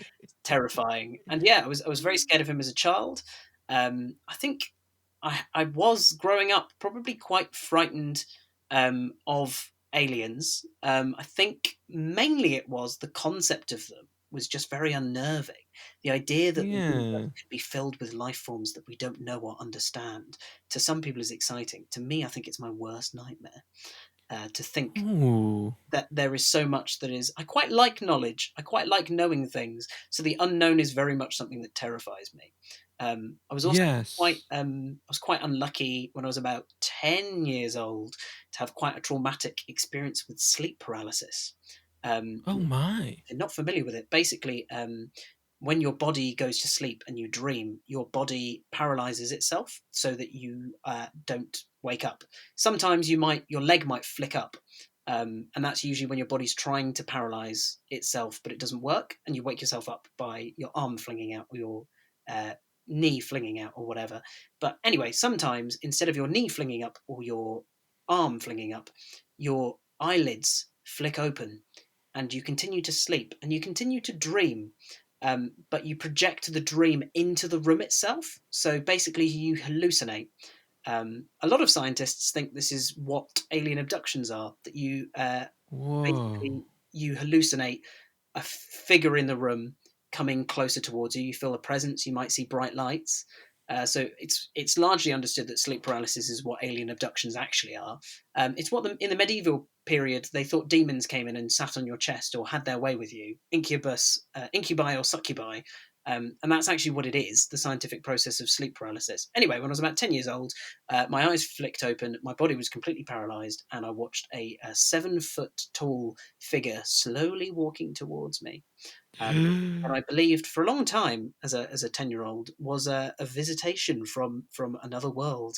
terrifying, and yeah, I was very scared of him as a child. I think I was growing up probably quite frightened of aliens. I think mainly it was the concept of them was just very unnerving. The idea that the Yeah. universe could be filled with life forms that we don't know or understand, to some people is exciting. To me, I think it's my worst nightmare. To think Ooh. that there is so much that is. I quite like knowledge. I quite like knowing things. So the unknown is very much something that terrifies me. I was also quite. Yes. I was quite unlucky when I was about 10 years old to have quite a traumatic experience with sleep paralysis. Um, Oh my. they're not familiar with it. Basically, when your body goes to sleep and you dream, your body paralyzes itself so that you don't wake up. Sometimes your leg might flick up, and that's usually when your body's trying to paralyze itself, but it doesn't work, and you wake yourself up by your arm flinging out or your uh, knee flinging out or whatever. But anyway, sometimes instead of your knee flinging up or your arm flinging up, your eyelids flick open and you continue to sleep and you continue to dream, but you project the dream into the room itself. So basically, you hallucinate. A lot of scientists think this is what alien abductions are, that you Whoa. basically you hallucinate a figure in the room coming closer towards you. You feel a presence. You might see bright lights. So it's largely understood that sleep paralysis is what alien abductions actually are. It's what in the medieval period they thought demons came in and sat on your chest or had their way with you, incubi or succubi, and that's actually what it is, the scientific process of sleep paralysis. Anyway, when I was about 10 years old, my eyes flicked open, my body was completely paralyzed, and I watched a 7 foot tall figure slowly walking towards me. And I believed for a long time as a 10-year-old was a visitation from another world.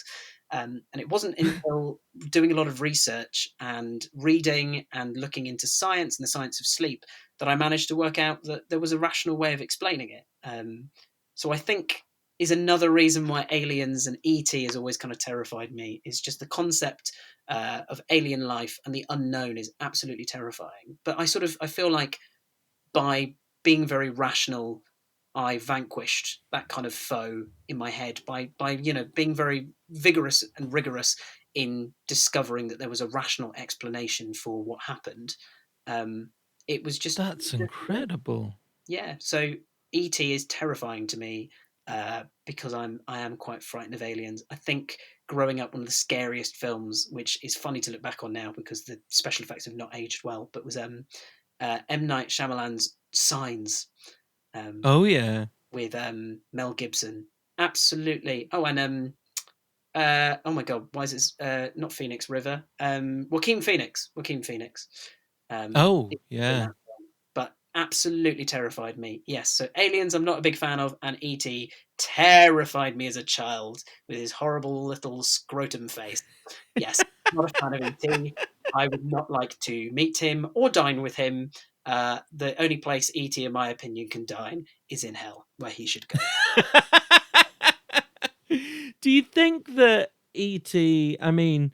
And it wasn't until doing a lot of research and reading and looking into science and the science of sleep that I managed to work out that there was a rational way of explaining it. So I think is another reason why aliens and ET has always kind of terrified me, is just the concept of alien life and the unknown is absolutely terrifying. But I feel like by being very rational, I vanquished that kind of foe in my head by being very vigorous and rigorous in discovering that there was a rational explanation for what happened. Um, it was just That's incredible. yeah. So ET is terrifying to me because I am quite frightened of aliens. I think growing up, one of the scariest films, which is funny to look back on now because the special effects have not aged well, but was M. Night Shyamalan's Signs, um, Oh yeah. with Mel Gibson. Absolutely. Oh, and oh my God, why is it not Phoenix River? Joaquin Phoenix. Joaquin Phoenix. Oh In yeah. that film, but absolutely terrified me. Yes, so Aliens, I'm not a big fan of, and E.T. terrified me as a child with his horrible little scrotum face. Yes, not a fan of E.T. I would not like to meet him or dine with him. The only place E.T., in my opinion, can dine is in hell, where he should go. Do you think that E.T., I mean,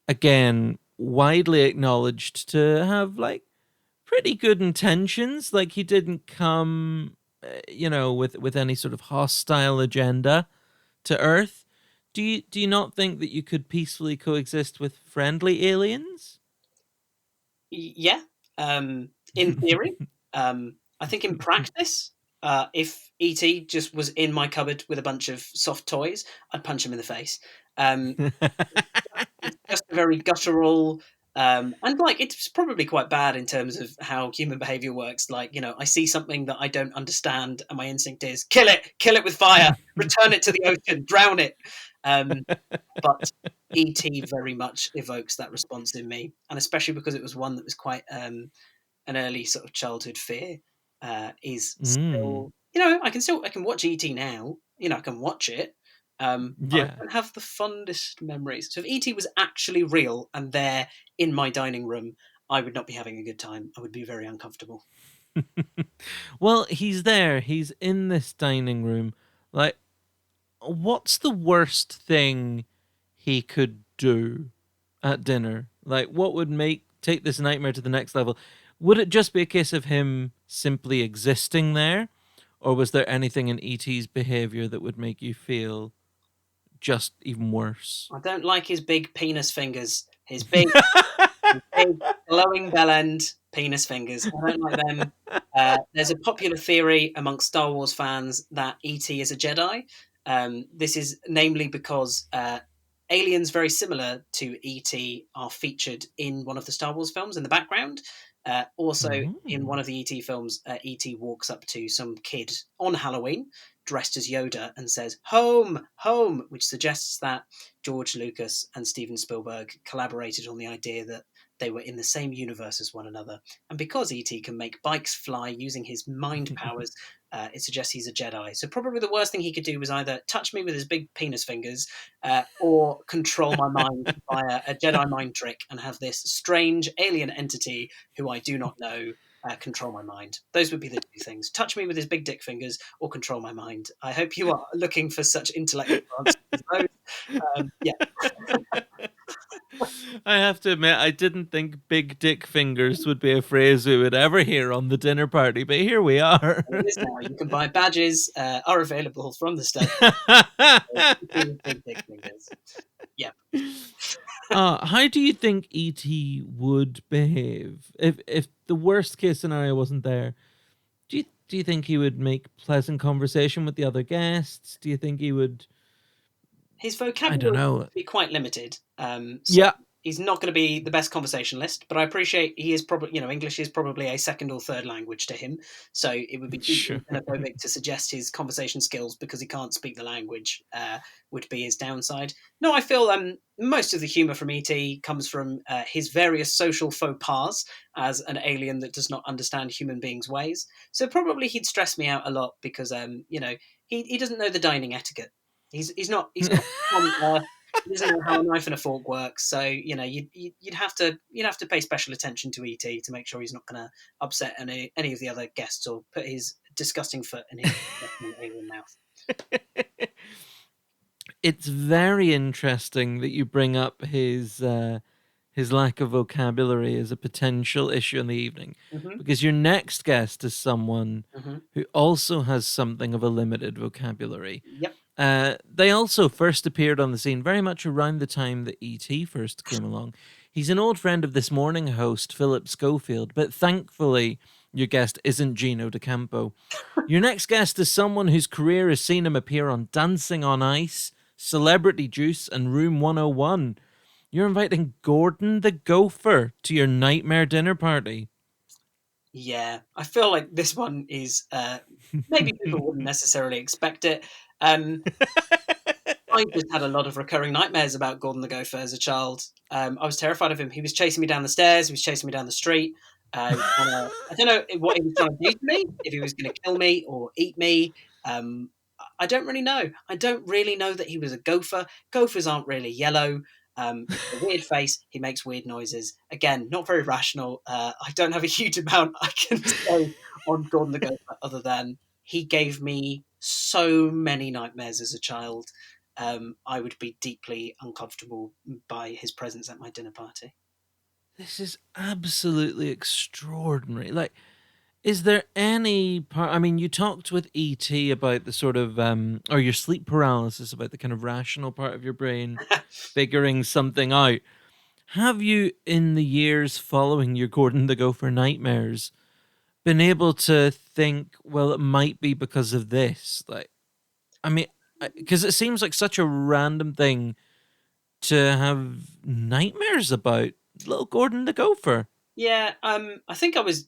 again, widely acknowledged to have like pretty good intentions. Like he didn't come, with any sort of hostile agenda to Earth. Do you not think that you could peacefully coexist with friendly aliens? Yeah, in theory. I think in practice, if ET just was in my cupboard with a bunch of soft toys, I'd punch him in the face. Um, it's just a very guttural, and like it's probably quite bad in terms of how human behavior works. Like, I see something that I don't understand, and my instinct is kill it with fire, return it to the ocean, drown it. Um, but ET very much evokes that response in me, and especially because it was one that was quite an early sort of childhood fear. Is Mm, still, I can watch ET now. I can watch it. But I yeah. don't have the fondest memories. So if ET was actually real and there in my dining room, I would not be having a good time. I would be very uncomfortable. Well, he's there. He's in this dining room. Like, what's the worst thing he could do at dinner? Like, what would take this nightmare to the next level? Would it just be a case of him simply existing there, or was there anything in ET's behavior that would make you feel just even worse? I don't like his big penis fingers. His big glowing bell end penis fingers. I don't like them. There's a popular theory amongst Star Wars fans that ET is a Jedi. This is namely because aliens very similar to ET are featured in one of the Star Wars films in the background. Also, in one Mm. of the ET films, ET walks up to some kid on Halloween dressed as Yoda and says, "Home, home," which suggests that George Lucas and Steven Spielberg collaborated on the idea that they were in the same universe as one another. And because ET can make bikes fly using his mind powers, it suggests he's a Jedi. So probably the worst thing he could do was either touch me with his big penis fingers or control my mind via a Jedi mind trick and have this strange alien entity who I do not know control my mind. Those would be the two things. Touch me with his big dick fingers or control my mind. I hope you are looking for such intellectual answers as those. Yeah. I have to admit, I didn't think big dick fingers would be a phrase we would ever hear on the dinner party, but here we are. And it is now. You can buy badges, are available from the state. Big dick fingers. Yeah. How do you think ET would behave if the worst case scenario wasn't there? Do you think he would make pleasant conversation with the other guests? Do you think he would? His I don't vocabulary know. would be quite limited. So Yeah, he's not going to be the best conversationalist, but I appreciate he is probably, English is probably a second or third language to him. So it would be deeply sure. xenophobic to suggest his conversation skills because he can't speak the language would be his downside. No, I feel most of the humour from ET comes from his various social faux pas as an alien that does not understand human beings' ways. So probably he'd stress me out a lot because, he doesn't know the dining etiquette. He's not on Earth. He doesn't know how a knife and a fork works. So you'd have to pay special attention to ET to make sure he's not going to upset any of the other guests or put his disgusting foot in his alien mouth. It's very interesting that you bring up his lack of vocabulary as a potential issue in the evening, Hmm. because your next guest is someone Hmm. who also has something of a limited vocabulary. Yep. They also first appeared on the scene very much around the time that E.T. first came along. He's an old friend of This Morning host, Philip Schofield, but thankfully, your guest isn't Gino D'Acampo. Your next guest is someone whose career has seen him appear on Dancing on Ice, Celebrity Juice, and Room 101. You're inviting Gordon the Gopher to your nightmare dinner party. Yeah, I feel like this one is maybe people wouldn't necessarily expect it. Um, I just had a lot of recurring nightmares about Gordon the Gopher as a child. I was terrified of him. He was chasing me down the stairs. He was chasing me down the street. I don't know what he was trying to do to me. If he was going to kill me or eat me, um, I don't really know. I don't really know that he was a gopher. Gophers aren't really yellow. He's got a weird face. He makes weird noises. Again, not very rational. I don't have a huge amount I can say on Gordon the Gopher other than he gave me so many nightmares as a child. I would be deeply uncomfortable by his presence at my dinner party. This is absolutely extraordinary. Like, is there any part? I mean, you talked with ET about the sort of, or your sleep paralysis, about the kind of rational part of your brain figuring something out. Have you, in the years following your Gordon the Gopher nightmares, been able to think, well, it might be because of this? Like, I mean, because it seems like such a random thing to have nightmares about little Gordon the Gopher. Yeah, I think I was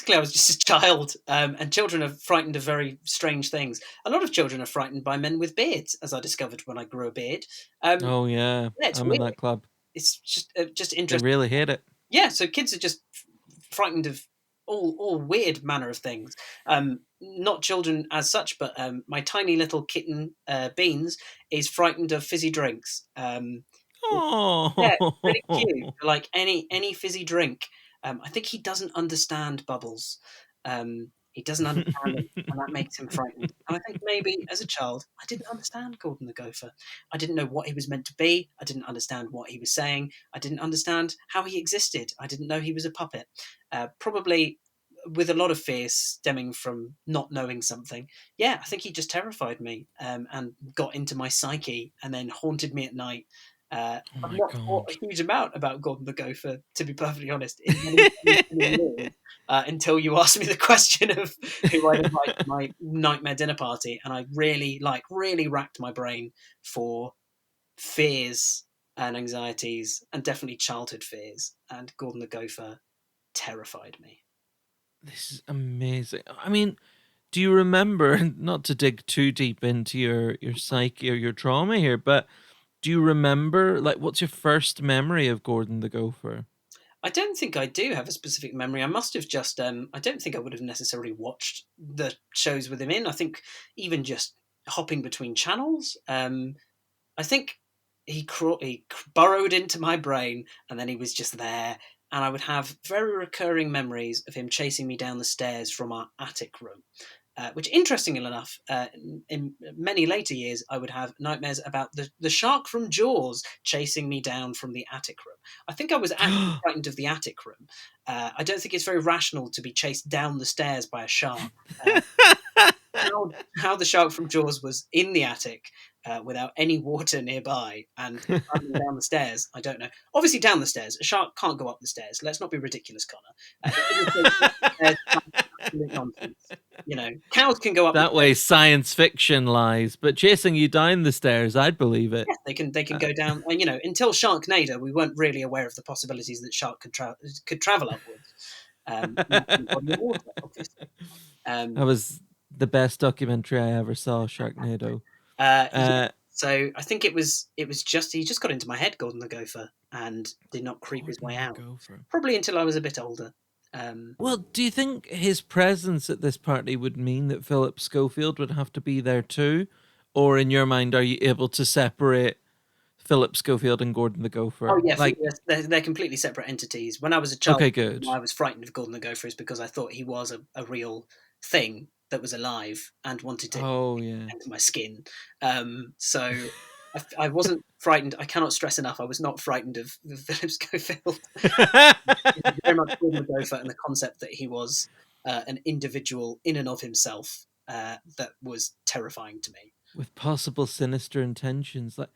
just a child, and children are frightened of very strange things. A lot of children are frightened by men with beards, as I discovered when I grew a beard. Oh yeah, Yeah, it's I'm in weird. that club. It's just They interesting. really hate it. Yeah, so kids are just frightened of all weird manner of things. Not children as such, but my tiny little kitten Beans is frightened of fizzy drinks. Yeah, it's really cute. Oh, Like any fizzy drink. I think he doesn't understand bubbles. He doesn't understand them, and that makes him frightened. And I think maybe as a child, I didn't understand Gordon the Gopher. I didn't know what he was meant to be. I didn't understand what he was saying. I didn't understand how he existed. I didn't know he was a puppet. Probably with a lot of fear stemming from not knowing something. Yeah, I think he just terrified me, and got into my psyche and then haunted me at night. oh I've my not thought god. a huge amount about Gordon the Gopher, to be perfectly honest, in many, many, many years, until you asked me the question of who I'd invite to my nightmare dinner party, and I really racked my brain for fears and anxieties, and definitely childhood fears. And Gordon the Gopher terrified me. This is amazing. I mean, do you remember, not to dig too deep into your psyche or your trauma here, but do you remember, like, what's your first memory of Gordon the Gopher? I don't think I do have a specific memory. I must have just. I don't think I would have necessarily watched the shows with him in. I think even just hopping between channels. I think he burrowed into my brain, and then he was just there. And I would have very recurring memories of him chasing me down the stairs from our attic room. Which, interestingly enough, in many later years, I would have nightmares about the shark from Jaws chasing me down from the attic room. I think I was actually frightened of the attic room. I don't think it's very rational to be chased down the stairs by a shark. Uh, how the shark from Jaws was in the attic without any water nearby and climbing down the stairs, I don't know. Obviously, down the stairs. A shark can't go up the stairs. Let's not be ridiculous, Connor. It wouldn't take up the stairs, that's absolute nonsense. You know, cows can go up the That stairs. way science fiction lies, but chasing you down the stairs, I'd believe it. Yes, they can Uh, go down. And you know, until Sharknado, we weren't really aware of the possibilities that shark could travel upwards in the body of water. Obviously, um, that was the best documentary I ever saw, Sharknado. Yeah. Uh, So I think it was just he just got into my head, Gordon the Gopher, and did not creep his way Gordon the out. Gopher. Probably until I was a bit older. Um, Well, do you think his presence at this party would mean that Philip Schofield would have to be there too? Or in your mind, are you able to separate Philip Schofield and Gordon the oh Gopher? yeah, Like, they're completely separate entities. When I was a child, okay, good. I was frightened of Gordon the Gopher is because I thought he was a real thing that was alive and wanted to Oh, yeah. enter my skin. So I wasn't frightened. I cannot stress enough. I was not frightened of Philip Schofield. It was very much Gordon the Gopher and the concept that he was an individual in and of himself that was terrifying to me. With possible sinister intentions. Like,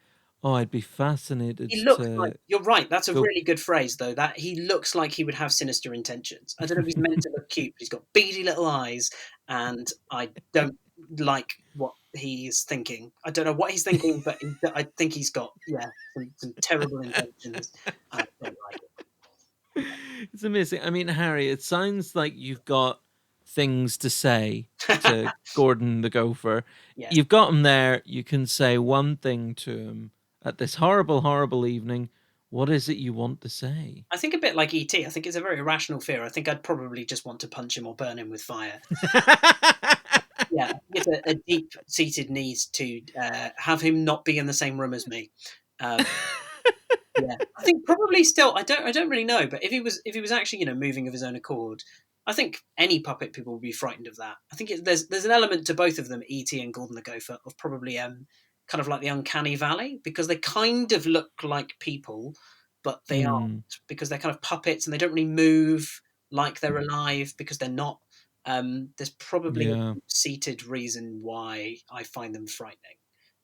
oh, I'd be fascinated He looks like to you're right. That's a go. really good phrase, though. That he looks like he would have sinister intentions. I don't know if he's meant to look cute, but he's got beady little eyes, and I don't like what he's thinking. I don't know what he's thinking, but I think he's got some terrible intentions. I don't like it. It's amazing. I mean, Harry, it sounds like you've got things to say to Gordon the Gopher. Yes. You've got him there. You can say one thing to him at this horrible, horrible evening. What is it you want to say? I think a bit like ET. I think it's a very irrational fear. I think I'd probably just want to punch him or burn him with fire. Yeah, it's a deep-seated need to have him not be in the same room as me. Um, yeah, I think probably still. I don't really know, but if he was actually moving of his own accord, I think any puppet people would be frightened of that. I think there's an element to both of them, E.T. and Gordon the Gopher, of probably kind of like the uncanny valley because they kind of look like people, but they aren't, Mm, because they're kind of puppets and they don't really move like they're alive because they're not. There's probably a yeah. seated reason why I find them frightening.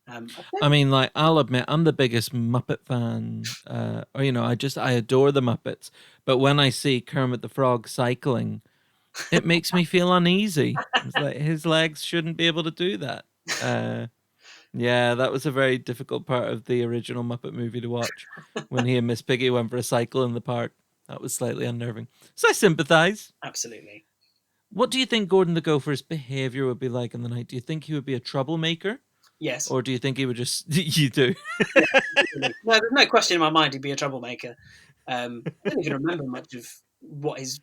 I I don't. mean, like, I'll admit, I'm the biggest Muppet fan. Or, I adore the Muppets. But when I see Kermit the Frog cycling, it makes me feel uneasy. It's like his legs shouldn't be able to do that. Uh, yeah, that was a very difficult part of the original Muppet movie to watch when he and Miss Piggy went for a cycle in the park. That was slightly unnerving. So I sympathize. Absolutely. What do you think Gordon the Gopher's behavior would be like in the night? Do you think he would be a troublemaker? Yes. Or do you think he would just. You do? Yeah. Absolutely. No, there's no question in my mind he'd be a troublemaker. I don't even remember much of what his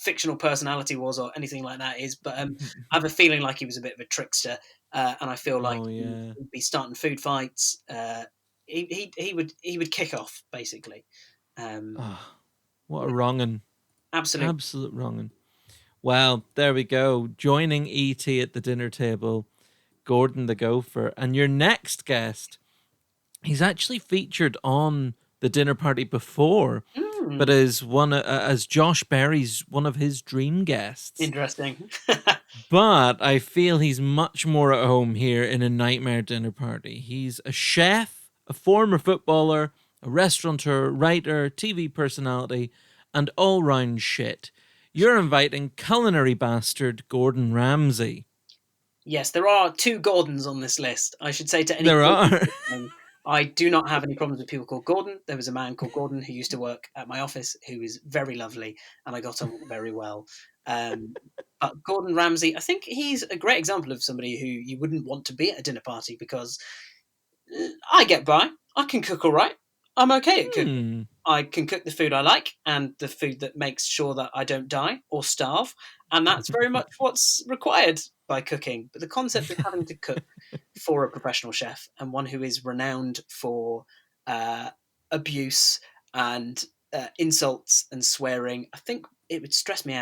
fictional personality was or anything like that is, but I have a feeling like he was a bit of a trickster, and I feel like Oh, yeah. he'd be starting food fights. He would kick off basically. Um, Oh, what a yeah, wrongin'. absolutely. Absolute wrongin'. Well, there we go. Joining E.T. at the dinner table, Gordon the Gopher. And your next guest, he's actually featured on the dinner party before, but Mm, as Josh Berry's one of his dream guests. interesting. But I feel he's much more at home here in a nightmare dinner party. He's a chef, a former footballer, a restaurateur, writer, TV personality, and all round shit. You're inviting culinary bastard Gordon Ramsay. Yes, there are two Gordons on this list. I should say to any There Gordon are. listening, I do not have any problems with people called Gordon. There was a man called Gordon who used to work at my office who is very lovely, and I got on very well. Um, but Gordon Ramsay, I think he's a great example of somebody who you wouldn't want to be at a dinner party because I get by. I can cook all right. I'm okay at cooking. Hmm. I can cook the food I like and the food that makes sure that I don't die or starve. And that's very much what's required by cooking. But the concept of having to cook for a professional chef and one who is renowned for uh, abuse and insults and swearing, I think it would stress me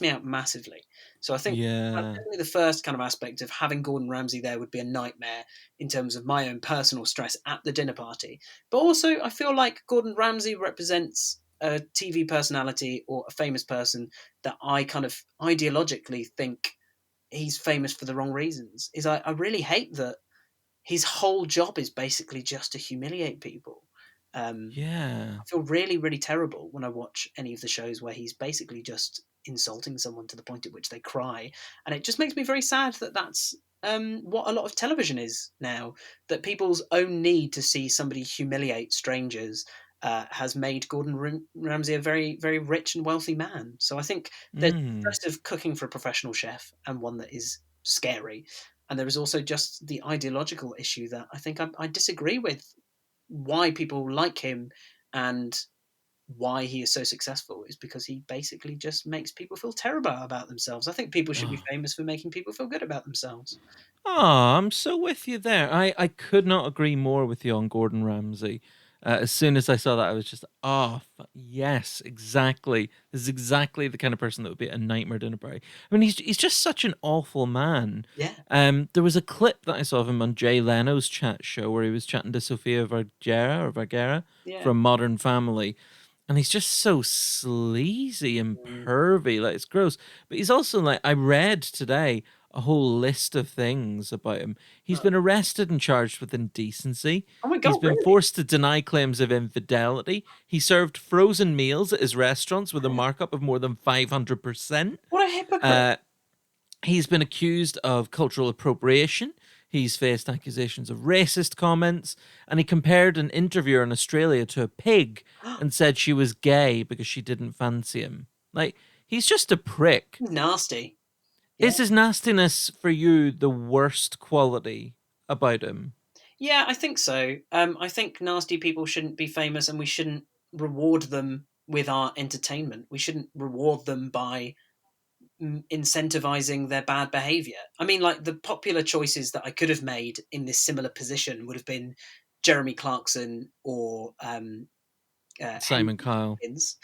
out massively. So I think Yeah. definitely the first kind of aspect of having Gordon Ramsay there would be a nightmare in terms of my own personal stress at the dinner party. But also, I feel like Gordon Ramsay represents a TV personality or a famous person that I kind of ideologically think he's famous for the wrong reasons. I really hate that his whole job is basically just to humiliate people. Yeah. I feel really, really terrible when I watch any of the shows where he's basically just insulting someone to the point at which they cry, and it just makes me very sad that that's what a lot of television is now. That people's own need to see somebody humiliate strangers has made Gordon Ramsay a very, very rich and wealthy man. So I think there's the Mm. stress of cooking for a professional chef and one that is scary. And there is also just the ideological issue that I think I disagree with why people like him and why he is so successful is because he basically just makes people feel terrible about themselves. I think people should be Oh. famous for making people feel good about themselves. Oh, I'm so with you there. I could not agree more with you on Gordon Ramsay. As soon as I saw that, I was just, oh, yes, exactly. This is exactly the kind of person that would be at a nightmare dinner party. I mean, he's just such an awful man. Yeah, There was a clip that I saw of him on Jay Leno's chat show where he was chatting to Sofia Vergara yeah. from Modern Family, and he's just so sleazy and Mm. pervy, like it's gross. But he's also like, I read today a whole list of things about him. He's been arrested and charged with indecency. Oh my He's god, been really? forced to deny claims of infidelity. He served frozen meals at his restaurants with a markup of more than 500%. What a hypocrite! Uh, he's been accused of cultural appropriation. He's faced accusations of racist comments, and he compared an interviewer in Australia to a pig and said she was gay because she didn't fancy him. Like, he's just a prick. Nasty. Yeah, Is his nastiness for you the worst quality about him? yeah, I think so. I think nasty people shouldn't be famous, and we shouldn't reward them with our entertainment. We shouldn't reward them by incentivizing their bad behavior. I mean, like the popular choices that I could have made in this similar position would have been Jeremy Clarkson or Simon Hayley Kyle. Hopkins,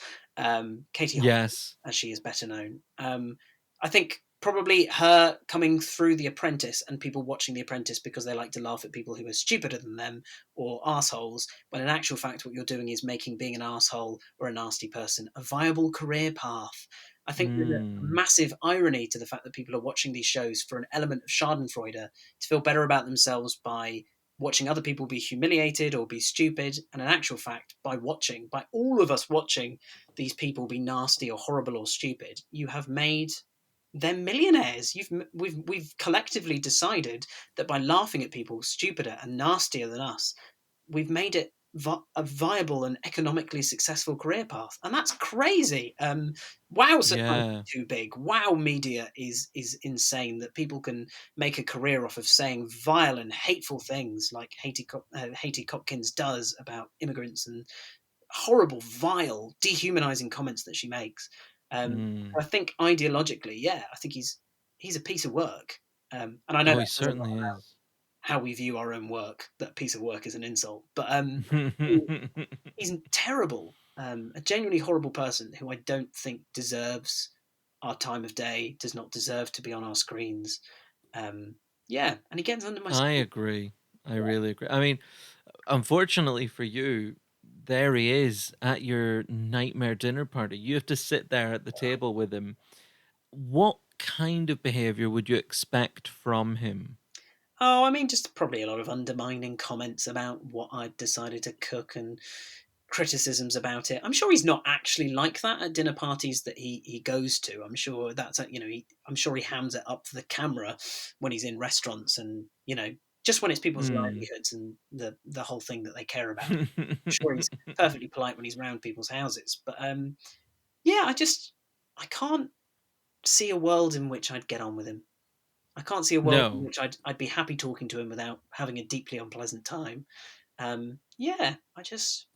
Katie Holmes, Yes. as she is better known. I think probably her coming through The Apprentice and people watching The Apprentice because they like to laugh at people who are stupider than them or assholes, when in actual fact what you're doing is making being an asshole or a nasty person a viable career path. I think there's a Mm. massive irony to the fact that people are watching these shows for an element of Schadenfreude to feel better about themselves by watching other people be humiliated or be stupid, and in actual fact, by all of us watching these people be nasty or horrible or stupid, you have made they're millionaires. We've collectively decided that by laughing at people stupider and nastier than us, we've made it a viable and economically successful career path, and that's crazy. Wow, society Yeah. too big. Wow, media is insane that people can make a career off of saying vile and hateful things like Haiti Copkins does about immigrants and horrible, vile, dehumanizing comments that she makes. Mm. I think ideologically, yeah, I think he's a piece of work. And I know Oh, he that says a lot certainly about is. how we view our own work. That piece of work is an insult, but he- he's terrible. A genuinely horrible person who I don't think deserves our time of day. Does not deserve to be on our screens. Um, yeah, and he gets under my I skin. agree. I really agree. I mean, unfortunately for you, there he is at your nightmare dinner party. You have to sit there at the table with him. What kind of behavior would you expect from him? Oh, I mean, just probably a lot of undermining comments about what I decided to cook and criticisms about it. I'm sure he's not actually like that at dinner parties that he goes to. I'm sure I'm sure he hams it up for the camera when he's in restaurants and just when it's people's Hmm. livelihoods and the whole thing that they care about. I'm sure he's perfectly polite when he's around people's houses, but yeah, I can't see a world in which I'd get on with him. I can't see a world in No. which I'd be happy talking to him without having a deeply unpleasant time. Yeah, I just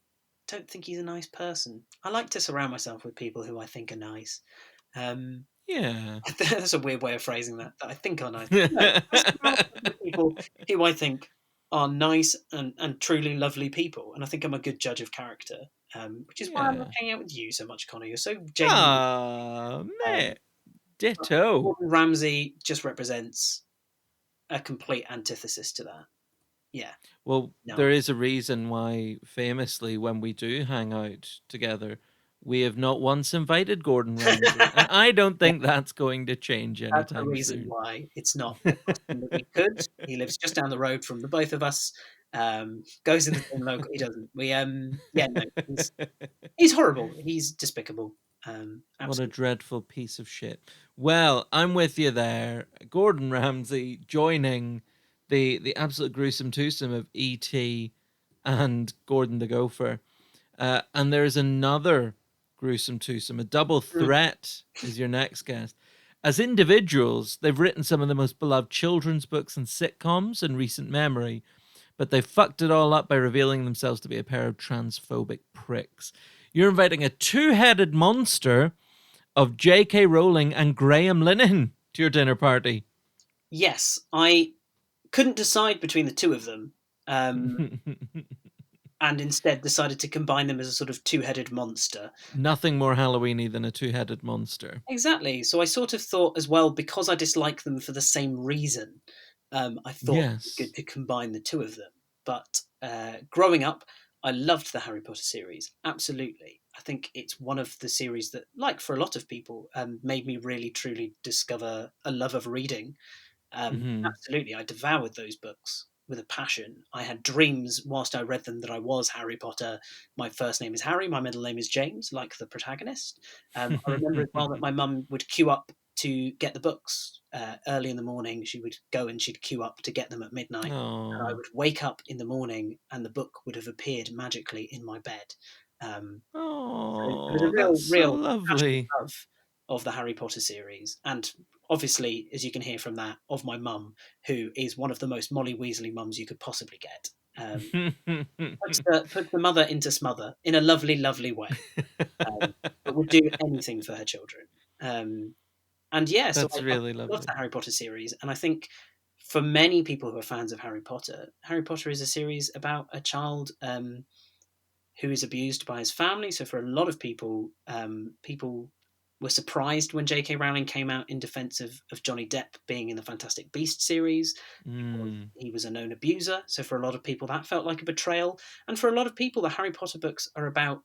don't think he's a nice person. I like to surround myself with people who I think are nice. Um, Yeah. that's a weird way of phrasing that. That I think are nice. No, I surround myself with people who I think are nice and truly lovely people, and I think I'm a good judge of character. Which is why I love Yeah. hanging out with you so much, Connor. You're so genuine. Ah, Um, mate. Ditto. Gordon Ramsay just represents a complete antithesis to that. Yeah, Well, no. there is a reason why, famously, when we do hang out together, we have not once invited Gordon Ramsay. And I don't think that's going to change That's the anytime reason soon. why it's not a question that we could. He lives just down the road from the both of us. Goes in the same local. He doesn't. Yeah, no. He's horrible. He's despicable. What a Absolutely. dreadful piece of shit. Well, I'm with you there. Gordon Ramsay joining the absolute gruesome twosome of E.T. and Gordon the Gopher. And there's another gruesome twosome. A double Mm, threat is your next guest. As individuals, they've written some of the most beloved children's books and sitcoms in recent memory, but they fucked it all up by revealing themselves to be a pair of transphobic pricks. You're inviting a two-headed monster of J.K. Rowling and Graham Linehan to your dinner party. yes, I couldn't decide between the two of them, and instead decided to combine them as a sort of two-headed monster. Nothing more Halloweeny than a two-headed monster. Exactly. So I sort of thought as well, because I dislike them for the same reason, I thought it would be good Yes. to combine the two of them. But growing up, I loved the Harry Potter series. Absolutely. I think it's one of the series that, like for a lot of people, made me really truly discover a love of reading. Hmm. Absolutely, I devoured those books with a passion. I had dreams whilst I read them that I was Harry Potter. My first name is Harry, my middle name is James, like the protagonist. I remember as well that my mum would queue up to get the books early in the morning. She would go and she'd queue up to get them at midnight. And I Oh. would wake up in the morning and the book would have appeared magically in my bed. So there was a Oh, that's real, so real passionate lovely. love of the Harry Potter series, and obviously, as you can hear from that, of my mum, who is one of the most Molly Weasley mums you could possibly get. Puts the mother into smother in a lovely, lovely way, but would do anything for her children. Um, and yeah, so That's I really love the lovely. Harry Potter series, and I think for many people who are fans of Harry Potter is a series about a child who is abused by his family. So for a lot of people, people were surprised when J.K. Rowling came out in defense of Johnny Depp being in the Fantastic Beasts series, because Mm. he was a known abuser. So for a lot of people, that felt like a betrayal. And for a lot of people, the Harry Potter books are about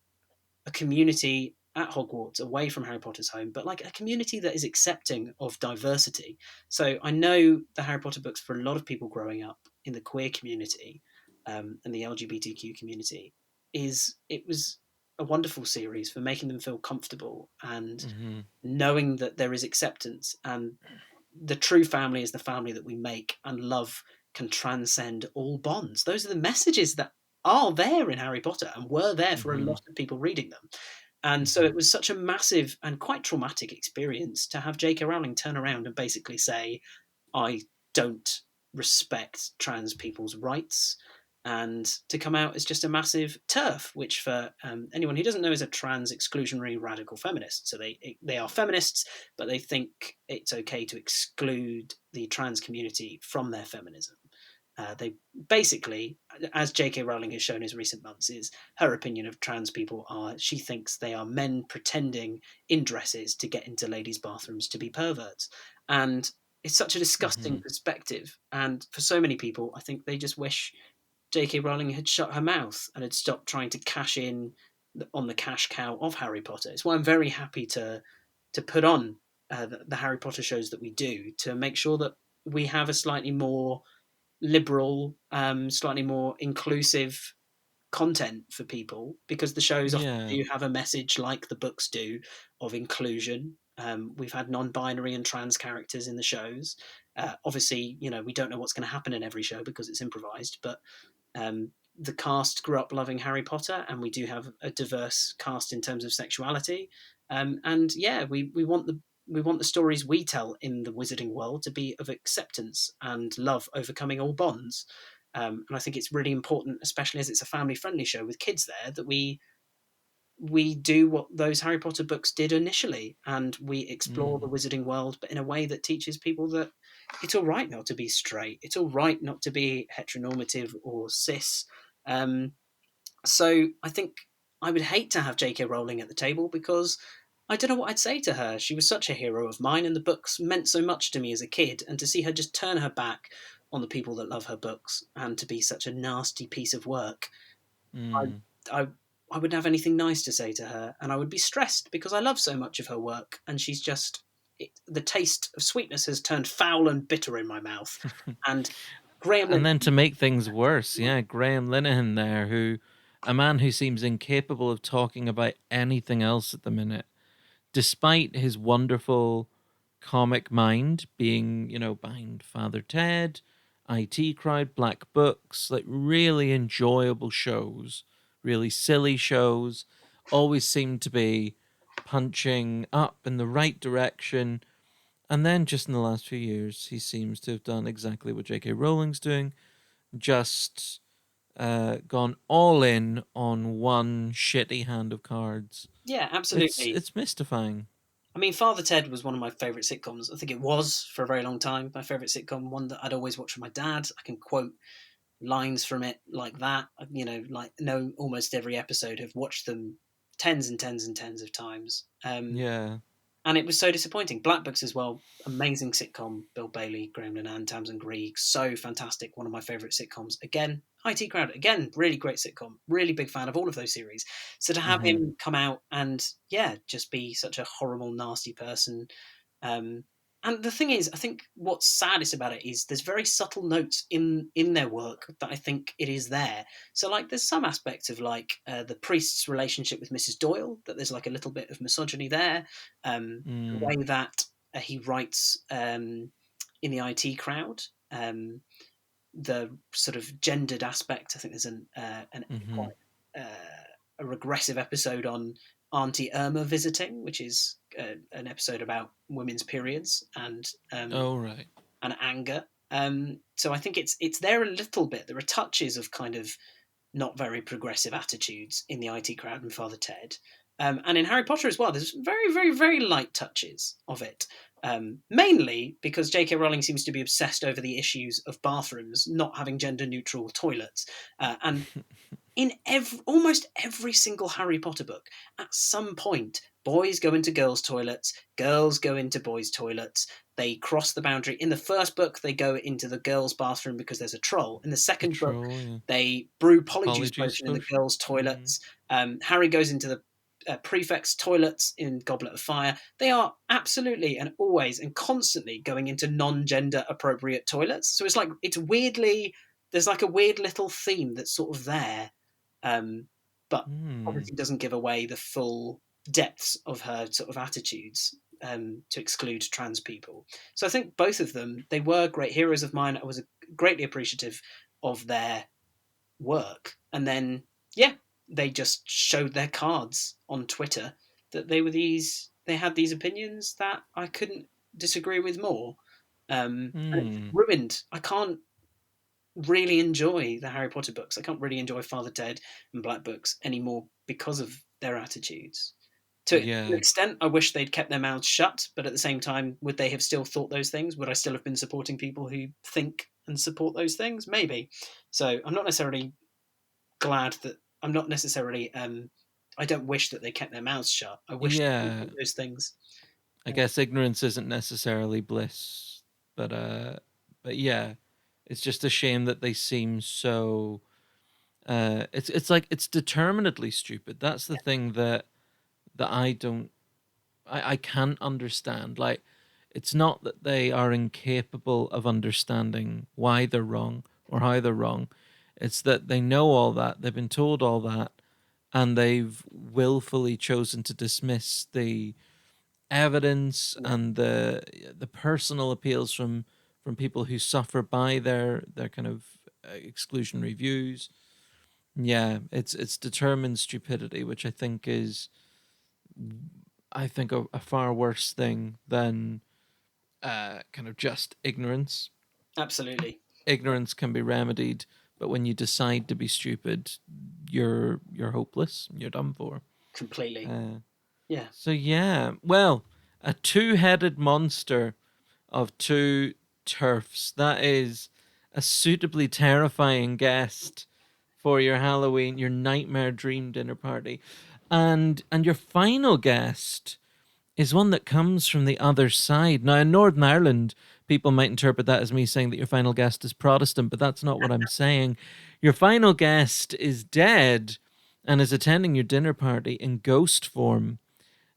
a community at Hogwarts, away from Harry Potter's home, but like a community that is accepting of diversity. So I know the Harry Potter books, for a lot of people growing up in the queer community, and the LGBTQ community, it was a wonderful series for making them feel comfortable and Mm-hmm. knowing that there is acceptance, and the true family is the family that we make, and love can transcend all bonds. Those are the messages that are there in Harry Potter and were there for a Mm-hmm. lot of people reading them. And so Mm-hmm. it was such a massive and quite traumatic experience to have J.K. Rowling turn around and basically say, I don't respect trans people's rights, and to come out as just a massive turf, which for anyone who doesn't know is a trans exclusionary radical feminist. So they are feminists, but they think it's okay to exclude the trans community from their feminism. They basically, as J.K. Rowling has shown in recent months, is her opinion of trans people are she thinks they are men pretending in dresses to get into ladies' bathrooms to be perverts, and it's such a disgusting Mm-hmm. perspective. And for so many people, I think they just wish J.K. Rowling had shut her mouth and had stopped trying to cash in on the cash cow of Harry Potter. It's why I'm very happy to put on the Harry Potter shows that we do, to make sure that we have a slightly more liberal, slightly more inclusive content for people, because the shows often Yeah. do have a message, like the books do, of inclusion. We've had non-binary and trans characters in the shows. Obviously, we don't know what's going to happen in every show because it's improvised, but the cast grew up loving Harry Potter, and we do have a diverse cast in terms of sexuality. And yeah, we want the stories we tell in the wizarding world to be of acceptance and love overcoming all bonds. And I think it's really important, especially as it's a family-friendly show with kids there, that we do what those Harry Potter books did initially, and we explore the Mm. wizarding world, but in a way that teaches people that it's all right not to be straight, it's all right not to be heteronormative or cis. Um, so I think I would hate to have J.K. Rowling at the table, because I don't know what I'd say to her. She was such a hero of mine, and the books meant so much to me as a kid. And to see her just turn her back on the people that love her books, and to be such a nasty piece of work, Mm. I I wouldn't have anything nice to say to her, and I would be stressed because I love so much of her work, and she's just the taste of sweetness has turned foul and bitter in my mouth. And Graham And Linehan, then to make things worse, yeah, Graham Linehan there, a man who seems incapable of talking about anything else at the minute, despite his wonderful comic mind being, behind Father Ted, IT Crowd, Black Books, like really enjoyable shows, really silly shows, always seem to be punching up in the right direction. And then just in the last few years, he seems to have done exactly what J.K. Rowling's doing, just gone all in on one shitty hand of cards. yeah, It's absolutely. it's mystifying. I mean, Father Ted was one of my favourite sitcoms. I think it was for a very long time my favourite sitcom, one that I'd always watch with my dad. I can quote lines from it like that. Like know almost every episode. Have watched them tens and tens and tens of times. Yeah. And it was so disappointing. Black Books as well, amazing sitcom. Bill Bailey, Graham Linehan, Tamsin Greig, so fantastic. One of my favourite sitcoms. Again, IT Crowd, again, really great sitcom. Really big fan of all of those series. So to have Mm-hmm. him come out and yeah, just be such a horrible, nasty person, um, and the thing is, I think what's saddest about it is there's very subtle notes in their work that I think it is there. So like, there's some aspects of like the priest's relationship with Mrs. Doyle, that there's like a little bit of misogyny there. The Mm. way that he writes in the IT Crowd, the sort of gendered aspect. I think there's an Mm-hmm. quite a regressive episode on Auntie Irma visiting, which is an episode about women's periods Oh right. and anger. So I think it's there a little bit. There are touches of kind of not very progressive attitudes in the IT Crowd and Father Ted. And in Harry Potter as well, there's very, very, very light touches of it. Mainly because J.K. Rowling seems to be obsessed over the issues of bathrooms not having gender neutral toilets. And in almost every single Harry Potter book, at some point, boys go into girls' toilets, girls go into boys' toilets. They cross the boundary. In the first book, they go into the girls' bathroom because there's a troll. In the A second book, troll, yeah. they brew polyjuice Polyjuice potion in the potion. girls' toilets. Harry goes into the prefect's toilets in Goblet of Fire. They are absolutely and always and constantly going into non-gender appropriate toilets. So it's like, it's weirdly, there's like a weird little theme that's sort of there, but obviously doesn't give away the full depths of her sort of attitudes, to exclude trans people. So I think both of them, they were great heroes of mine. I was greatly appreciative of their work. And then, yeah, they just showed their cards on Twitter that they had these opinions that I couldn't disagree with more. And it's ruined. I can't really enjoy the Harry Potter books. I can't really enjoy Father Ted and Black Books anymore because of their attitudes. To an Yeah. extent, I wish they'd kept their mouths shut, but at the same time, would they have still thought those things? Would I still have been supporting people who think and support those things? Maybe. So I'm not necessarily glad that I'm not necessarily. I don't wish that they kept their mouths shut. I wish they Yeah. did those things. I guess ignorance isn't necessarily bliss, but yeah, it's just a shame that they seem so. It's like it's determinedly stupid. That's the thing that I don't, I can't understand. Like, it's not that they are incapable of understanding why they're wrong or how they're wrong. It's that they know all that, they've been told all that, and they've willfully chosen to dismiss the evidence Yeah, and the personal appeals from people who suffer by their kind of exclusionary views. Yeah, it's determined stupidity, which I think a far worse thing than kind of just ignorance. absolutely, Ignorance can be remedied, but when you decide to be stupid, you're hopeless. You're done for. completely. Uh, Yeah, so yeah, well, a two-headed monster of two turfs. That is a suitably terrifying guest for your Halloween, your nightmare dream dinner party. And your final guest is one that comes from the other side. Now, in Northern Ireland, people might interpret that as me saying that your final guest is Protestant, but that's not what I'm saying. Your final guest is dead and is attending your dinner party in ghost form.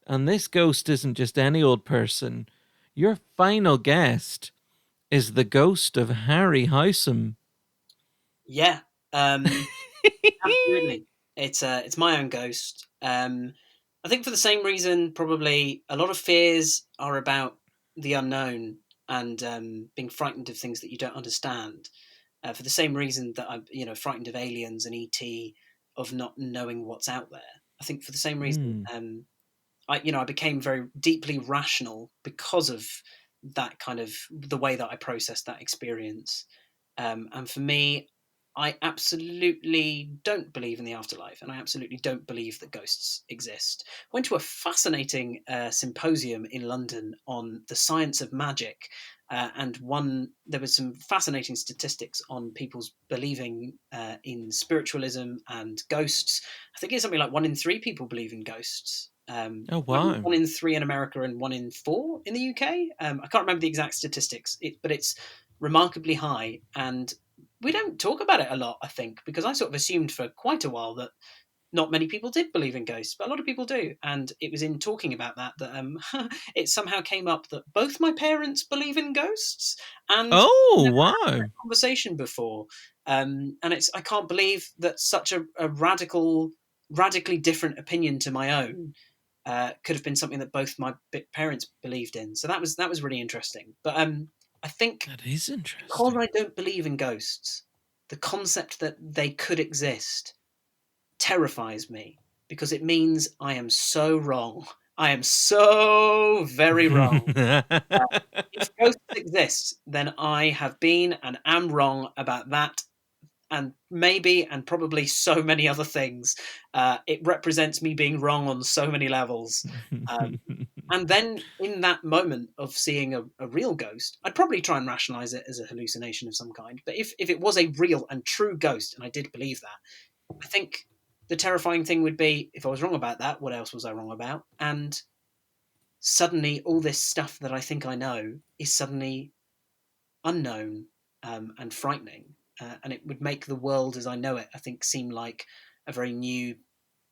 And this ghost isn't just any old person. Your final guest is the ghost of Harry Househam. yeah. Absolutely. It's my own ghost. I think for the same reason, probably a lot of fears are about the unknown and being frightened of things that you don't understand. For the same reason that I'm, frightened of aliens and ET, of not knowing what's out there. I think for the same reason, Mm. I became very deeply rational because of that kind of the way that I processed that experience. And for me, I absolutely don't believe in the afterlife, and I absolutely don't believe that ghosts exist. I went to a fascinating symposium in London on the science of magic, and there was some fascinating statistics on people's believing in spiritualism and ghosts. I think it's something like 1 in 3 people believe in ghosts. Oh, wow. 1 in 3 in America and 1 in 4 in the UK. I can't remember the exact statistics, but it's remarkably high, and we don't talk about it a lot, I think, because I sort of assumed for quite a while that not many people did believe in ghosts, but a lot of people do. And it was in talking about that it somehow came up that both my parents believe in ghosts, and Oh, never had wow. that conversation before. And I can't believe that such a radically different opinion to my own could have been something that both my parents believed in. So that was really interesting. But I think That is because interesting. I don't believe in ghosts, the concept that they could exist terrifies me because it means I am so wrong. I am so very wrong. If ghosts exist, then I have been and am wrong about that, and maybe and probably so many other things. It represents me being wrong on so many levels. Um, and then in that moment of seeing a real ghost, I'd probably try and rationalize it as a hallucination of some kind. But if it was a real and true ghost, and I did believe that, I think the terrifying thing would be, if I was wrong about that, what else was I wrong about? And suddenly all this stuff that I think I know is suddenly unknown, and frightening. And it would make the world as I know it, I think, seem like a very new,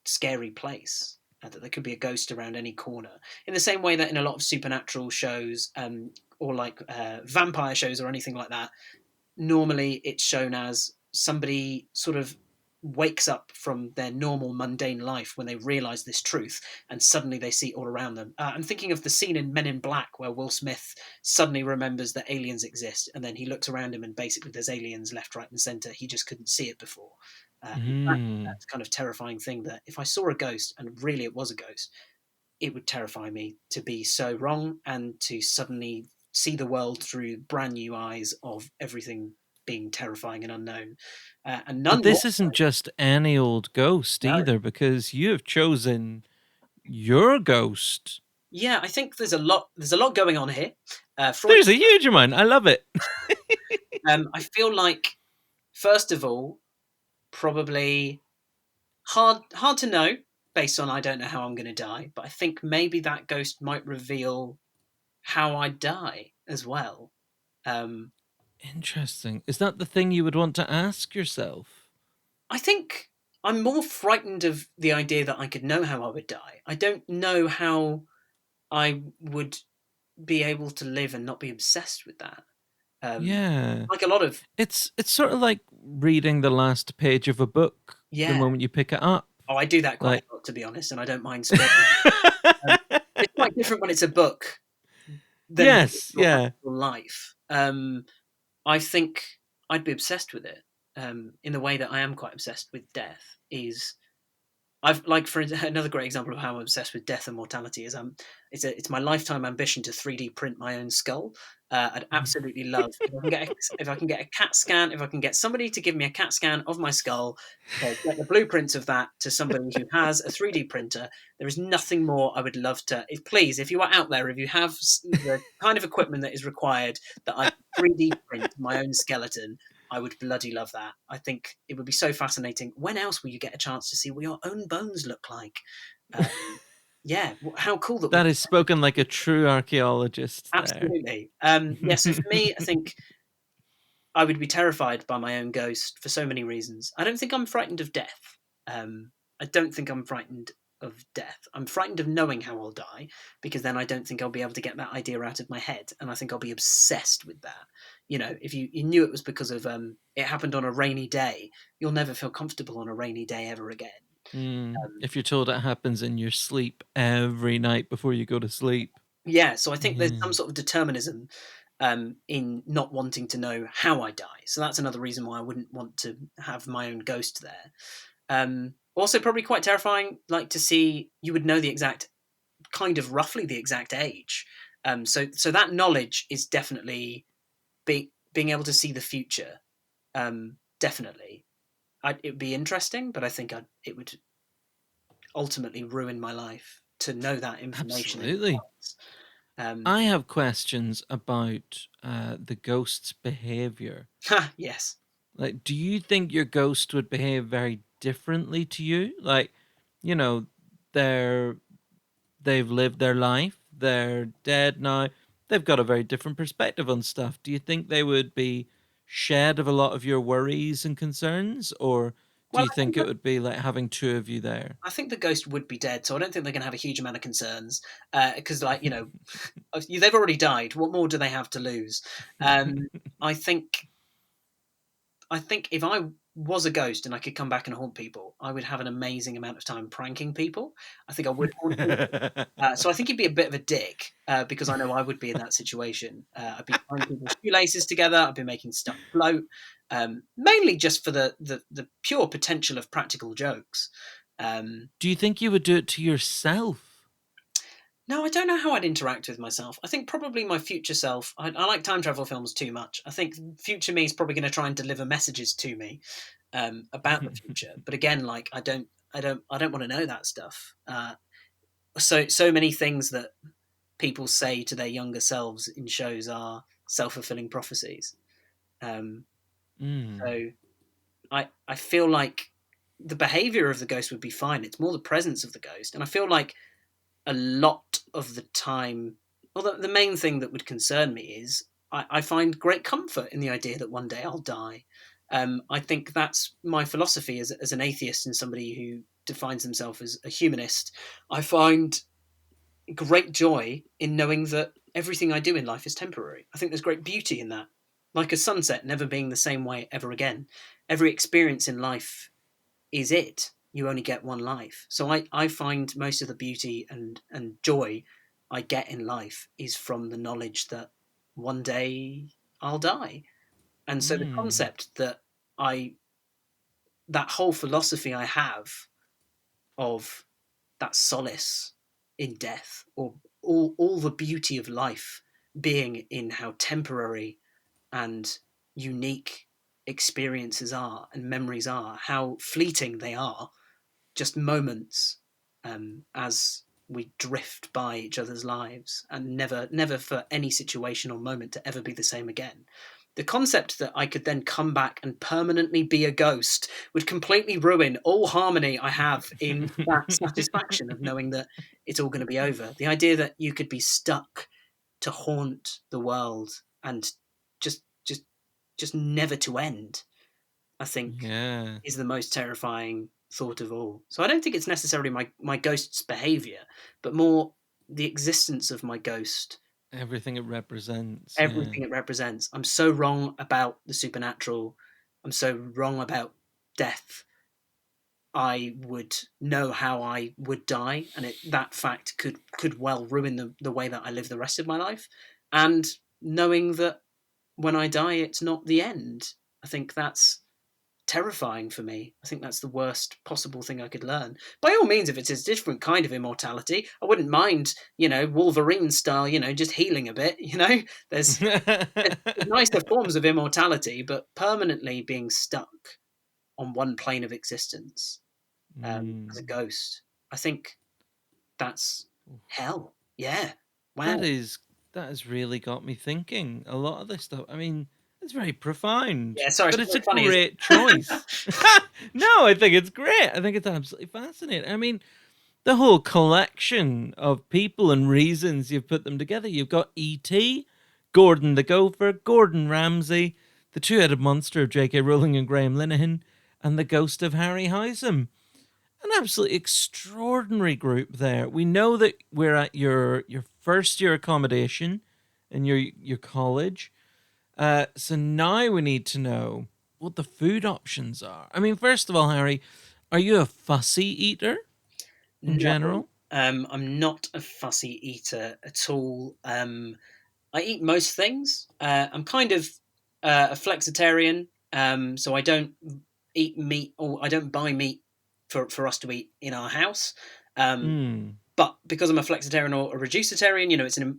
scary place. That there could be a ghost around any corner. In the same way that in a lot of supernatural shows, or like vampire shows or anything like that, normally it's shown as somebody sort of wakes up from their normal mundane life when they realize this truth, and suddenly they see it all around them. I'm thinking of the scene in Men in Black where Will Smith suddenly remembers that aliens exist, and then he looks around him and basically there's aliens left, right, and center. He just couldn't see it before. That's kind of terrifying thing, that if I saw a ghost and really it was a ghost, it would terrify me to be so wrong and to suddenly see the world through brand new eyes of everything being terrifying and unknown. And none But this more. isn't just any old ghost No. either, because you have chosen your ghost. Yeah, I think there's a lot. There's a lot going on here. There's a huge amount. I love it. I feel like, first of all, probably hard to know based on I don't know how I'm going to die, but I think maybe that ghost might reveal how I die as well. Interesting. Is that the thing you would want to ask yourself? I think I'm more frightened of the idea that I could know how I would die. I don't know how I would be able to live and not be obsessed with that. Yeah. Like a lot of... It's sort of like reading the last page of a book the moment you pick it up. Oh, I do that quite a lot, to be honest, and I don't mind spoiling. It's quite different when it's a book than yes, yeah. life. I think I'd be obsessed with it, in the way that I am quite obsessed with death. I've, like, for another great example of how I'm obsessed with death and mortality is it's my lifetime ambition to 3D print my own skull. I'd absolutely love if I can get a CAT scan, if I can get somebody to give me a CAT scan of my skull, get the blueprints of that to somebody who has a 3D printer. There is nothing more I would love to. Please, if you are out there, if you have the kind of equipment that is required that I 3D print my own skeleton, I would bloody love that. I think it would be so fascinating. When else will you get a chance to see what your own bones look like? Yeah, how cool that is spoken like a true archaeologist. Absolutely. Yes, so for me, I think I would be terrified by my own ghost for so many reasons. I don't think I'm frightened of death. I don't think I'm frightened of death. I'm frightened of knowing how I'll die, because then I don't think I'll be able to get that idea out of my head, and I think I'll be obsessed with that. You know, if you knew it was because of it happened on a rainy day, you'll never feel comfortable on a rainy day ever again. If you're told it happens in your sleep every night before you go to sleep. Yeah, so I think there's some sort of determinism in not wanting to know how I die. So that's another reason why I wouldn't want to have my own ghost there. Also, probably quite terrifying, like to see, you would know the exact, kind of roughly the exact age. So that knowledge is definitely being able to see the future. Definitely, it would be interesting, but I think it would ultimately ruin my life to know that information. Absolutely. I have questions about the ghost's behavior. Yes. Like, do you think your ghost would behave very differently to you? Like, you know, they've lived their life, they're dead now, they've got a very different perspective on stuff. Do you think they would be shed of a lot of your worries and concerns, or do you think it would be like having two of you there? I think the ghost would be dead, so I don't think they're going to have a huge amount of concerns, because, like, you know, they've already died. What more do they have to lose? I think if I was a ghost and I could come back and haunt people, I would have an amazing amount of time pranking people. I think I would haunt people. So I think he'd be a bit of a dick, because I know I would be in that situation. I'd be tying people's shoelaces together. I'd be making stuff float, mainly just for the pure potential of practical jokes. Do you think you would do it to yourself? No, I don't know how I'd interact with myself. I think probably my future self. I like time travel films too much. I think future me is probably going to try and deliver messages to me about the future. But again, like, I don't want to know that stuff. So many things that people say to their younger selves in shows are self-fulfilling prophecies. So I feel like the behavior of the ghost would be fine. It's more the presence of the ghost. And I feel like a lot of the time, well, the main thing that would concern me is I find great comfort in the idea that one day I'll die. I think that's my philosophy as an atheist and somebody who defines himself as a humanist. I find great joy in knowing that everything I do in life is temporary. I think there's great beauty in that. Like a sunset never being the same way ever again. Every experience in life is it. You only get one life. So I find most of the beauty and joy I get in life is from the knowledge that one day I'll die. And so the Mm. concept that I that whole philosophy I have of that solace in death, or all the beauty of life being in how temporary and unique experiences are and memories are, how fleeting they are, just moments, as we drift by each other's lives, and never for any situation or moment to ever be the same again. The concept that I could then come back and permanently be a ghost would completely ruin all harmony I have in that satisfaction of knowing that it's all going to be over. The idea that you could be stuck to haunt the world and just just just never to end, I think, Yeah. is the most terrifying thought of all. So I don't think it's necessarily my ghost's behavior, but more the existence of my ghost, Everything it represents. Yeah. everything it represents. I'm so wrong about the supernatural. I'm so wrong about death. I would know how I would die, and that fact could well ruin the way that I live the rest of my life. And knowing that when I die, it's not the end. I think that's terrifying for me. I think that's the worst possible thing I could learn. By all means, if it's a different kind of immortality, I wouldn't mind, Wolverine style, just healing a bit. There's nicer forms of immortality, but permanently being stuck on one plane of existence, as a Mm. ghost, I think that's hell. Yeah. That Wow. is that has really got me thinking. A lot of this stuff. I mean, it's very profound, Yeah. Sorry, but it's it's a not funny, is great it? choice. No, I think it's great. I think it's absolutely fascinating. I mean, the whole collection of people and reasons you've put them together. You've got E.T., Gordon the Gopher, Gordon Ramsay, the two-headed monster of J.K. Rowling and Graham Linehan, and the ghost of Harry Househam. An absolutely extraordinary group there. We know that we're at your first year accommodation in your college. So now we need to know what the food options are. I mean, first of all, Harry, are you a fussy eater in No, general? I'm not a fussy eater at all. I eat most things. I'm kind of a flexitarian, so I don't eat meat, or I don't buy meat for us to eat in our house. Um, Hmm. but because I'm a flexitarian or a reducitarian,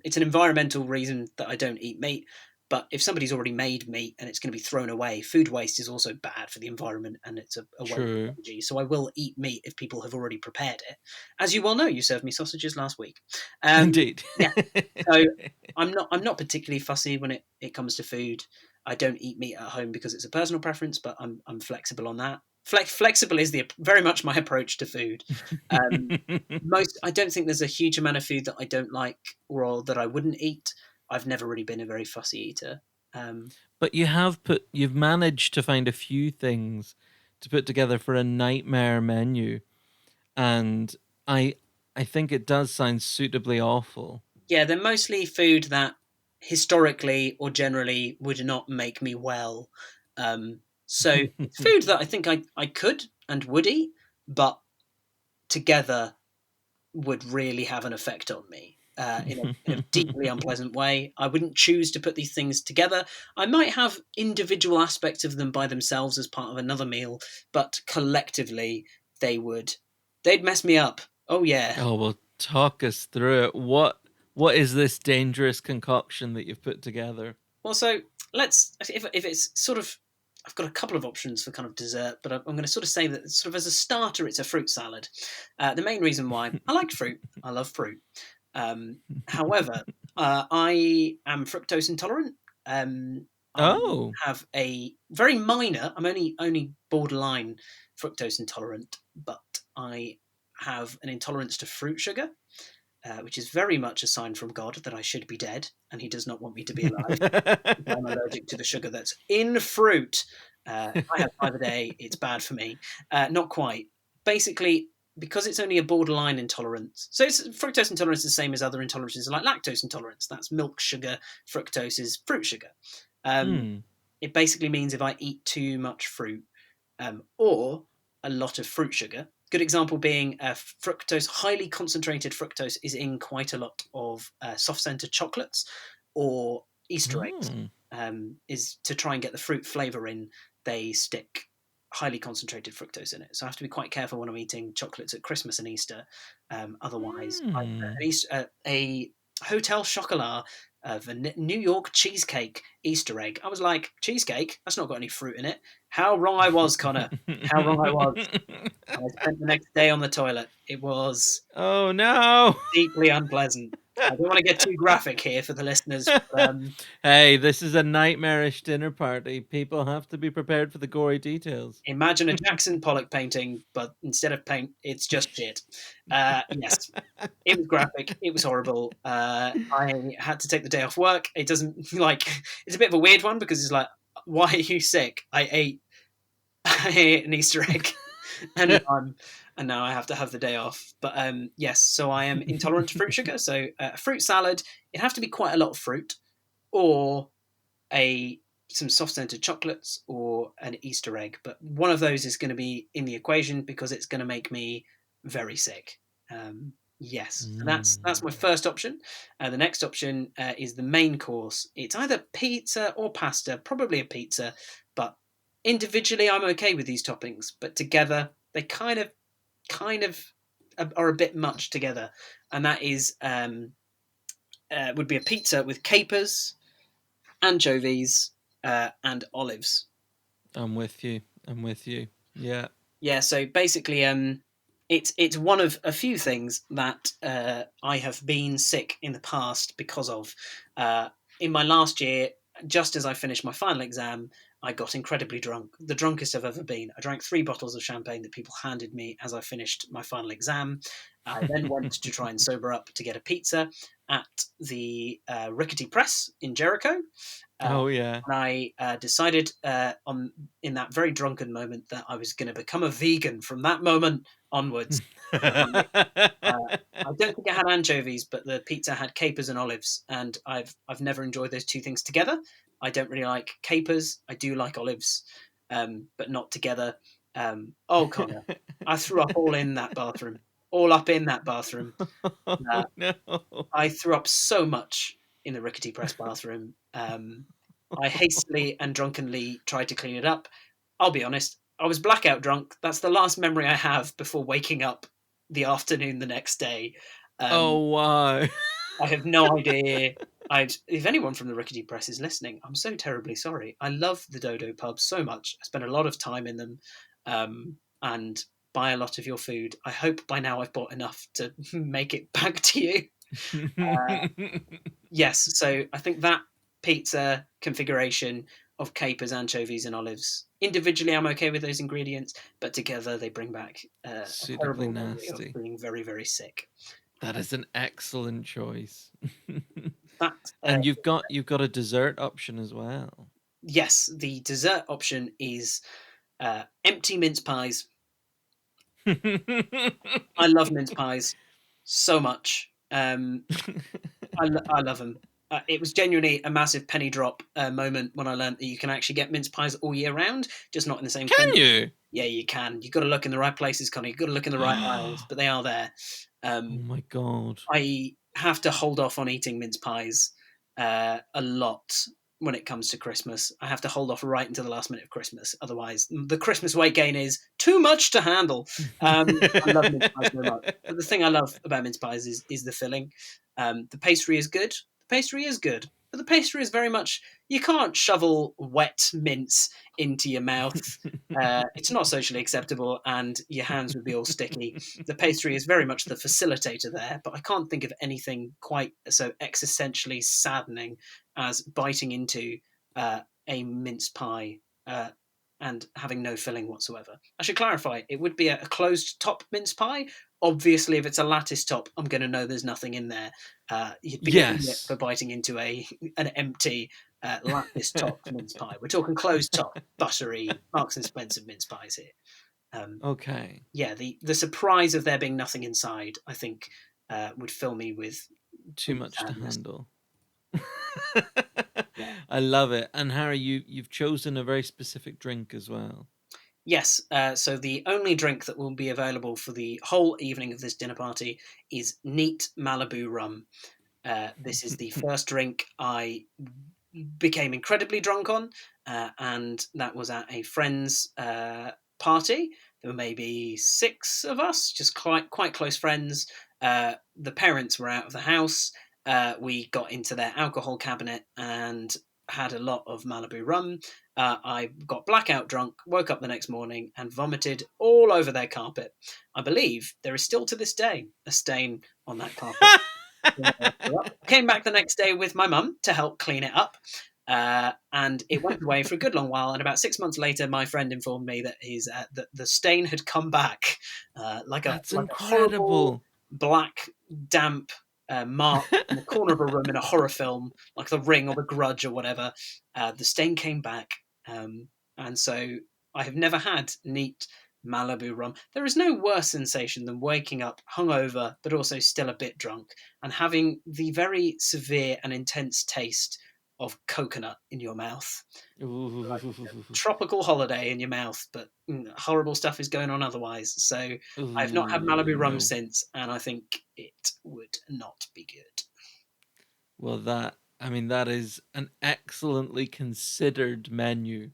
it's an environmental reason that I don't eat meat. But if somebody's already made meat and it's going to be thrown away, food waste is also bad for the environment, and it's a waste of True. energy. So I will eat meat if people have already prepared it. As you well know, you served me sausages last week. Indeed. Yeah, so I'm not particularly fussy when it comes to food. I don't eat meat at home because it's a personal preference, but I'm flexible on that. Flexible is very much my approach to food. Um, I don't think there's a huge amount of food that I don't like or that I wouldn't eat. I've never really been a very fussy eater. Um, But you've managed to find a few things to put together for a nightmare menu, and I I think it does sound suitably awful. yeah, they're mostly food that historically or generally would not make me well. So it's food that I think I could and would eat, but together would really have an effect on me, in a deeply unpleasant way. I wouldn't choose to put these things together. I might have individual aspects of them by themselves as part of another meal, but collectively they'd mess me up. Oh yeah. Oh, well, talk us through it. What is this dangerous concoction that you've put together? Well, so let's if it's sort of, I've got a couple of options for kind of dessert, but I'm going to sort of say that sort of as a starter, it's a fruit salad. The main reason why I like fruit, I love fruit. However, I am fructose intolerant. Um, I Oh. have a very minor. I'm only borderline fructose intolerant, but I have an intolerance to fruit sugar, which is very much a sign from God that I should be dead, and He does not want me to be alive. I'm allergic to the sugar that's in fruit. If I have 5 a day, it's bad for me. Not quite. Basically, because it's only a borderline intolerance. So fructose intolerance is the same as other intolerances like lactose intolerance. That's milk sugar. Fructose is fruit sugar. Hmm. It basically means if I eat too much fruit or a lot of fruit sugar. Good example being fructose, highly concentrated fructose is in quite a lot of soft center chocolates or Easter eggs. Oh. Is to try and get the fruit flavor in, they stick highly concentrated fructose in it. So I have to be quite careful when I'm eating chocolates at Christmas and Easter. Otherwise, Hmm. a hotel chocolat of a New York cheesecake Easter egg. I was like, cheesecake? That's not got any fruit in it. How wrong I was, Connor. How wrong I was. I spent the next day on the toilet. It was Oh no. deeply unpleasant. I don't want to get too graphic here for the listeners. Hey, this is a nightmarish dinner party. People have to be prepared for the gory details. Imagine a Jackson Pollock painting, but instead of paint, it's just shit. Yes, it was graphic. It was horrible. I had to take the day off work. It doesn't like it's a bit of a weird one because it's like, why are you sick? I ate an Easter egg, and now I have to have the day off. But yes, so I am intolerant to fruit sugar. So fruit salad, it'd have to be quite a lot of fruit, or some soft scented chocolates or an Easter egg. But one of those is going to be in the equation because it's going to make me very sick. Yes, so that's my first option. The next option is the main course. It's either pizza or pasta, probably a pizza, but individually I'm okay with these toppings, but together they kind of are a bit much together, and that is would be a pizza with capers, anchovies, and olives. I'm with you. I'm with you. Yeah. Yeah, so basically, it's one of a few things that I have been sick in the past because of. In my last year, just as I finished my final exam, I got incredibly drunk, the drunkest I've ever been. I drank 3 bottles of champagne that people handed me as I finished my final exam. I then went to try and sober up to get a pizza at the Rickety Press in Jericho. Oh yeah. And I decided in that very drunken moment that I was going to become a vegan from that moment onwards. I don't think it had anchovies, but the pizza had capers and olives, and I've never enjoyed those two things together. I don't really like capers. I do like olives, but not together. Oh, Connor, I threw up all in that bathroom, all up in that bathroom. Oh no. I threw up so much in the Rickety Press bathroom. I hastily and drunkenly tried to clean it up. I'll be honest, I was blackout drunk. That's the last memory I have before waking up the afternoon the next day. Oh wow. I have no idea. If anyone from the Rickety Press is listening, I'm so terribly sorry. I love the Dodo pubs so much. I spend a lot of time in them, and buy a lot of your food. I hope by now I've bought enough to make it back to you. Yes, so I think that pizza configuration of capers, anchovies, and olives. Individually, I'm okay with those ingredients, but together they bring back a Suitably terrible memory of nasty. being very, very sick. That is an excellent choice. That And you've got a dessert option as well. yes, the dessert option is empty mince pies. I love mince pies so much. I love them. It was genuinely a massive penny drop moment when I learned that you can actually get mince pies all year round, just not in the same Can quantity. you? Yeah, you can. You've got to look in the right places, Connie. You've got to look in the right aisles, but they are there. Oh my god. I have to hold off on eating mince pies a lot when it comes to Christmas. I have to hold off right until the last minute of Christmas. Otherwise, the Christmas weight gain is too much to handle. I love mince pies so much. But the thing I love about mince pies is the filling. The pastry is good. The pastry is good. But the pastry is very much, you can't shovel wet mince into your mouth. It's not socially acceptable, and your hands would be all sticky. The pastry is very much the facilitator there, but I can't think of anything quite so existentially saddening as biting into a mince pie and having no filling whatsoever. I should clarify, it would be a closed top mince pie. Obviously, if it's a lattice top, I'm going to know there's nothing in there. You'd be getting it for biting into an empty lattice top mince pie. We're talking closed top, buttery Marks and Spencer mince pies here. Okay. Yeah, the surprise of there being nothing inside, I think, would fill me with too much sadness. To handle. Yeah. I love it. And Harry, you've chosen a very specific drink as well. Yes, so the only drink that will be available for the whole evening of this dinner party is neat Malibu rum. This is the first drink I became incredibly drunk on, and that was at a friend's party. There were maybe 6 of us, just quite close friends. The parents were out of the house. We got into their alcohol cabinet and had a lot of Malibu rum. I got blackout drunk, woke up the next morning and vomited all over their carpet. I believe there is still to this day a stain on that carpet. Came back the next day with my mum to help clean it up. And it went away for a good long while. And about 6 months later, my friend informed me that the stain had come back, like a horrible black, damp mark in the corner of a room in a horror film, like The Ring or The Grudge or whatever. The stain came back, and so I have never had neat Malibu rum. There is no worse sensation than waking up hungover, but also still a bit drunk, and having the very severe and intense taste of coconut in your mouth. Like a tropical holiday in your mouth, but horrible stuff is going on otherwise. So I've not had Malibu rum since, and I think it would not be good. Well, that is an excellently considered menu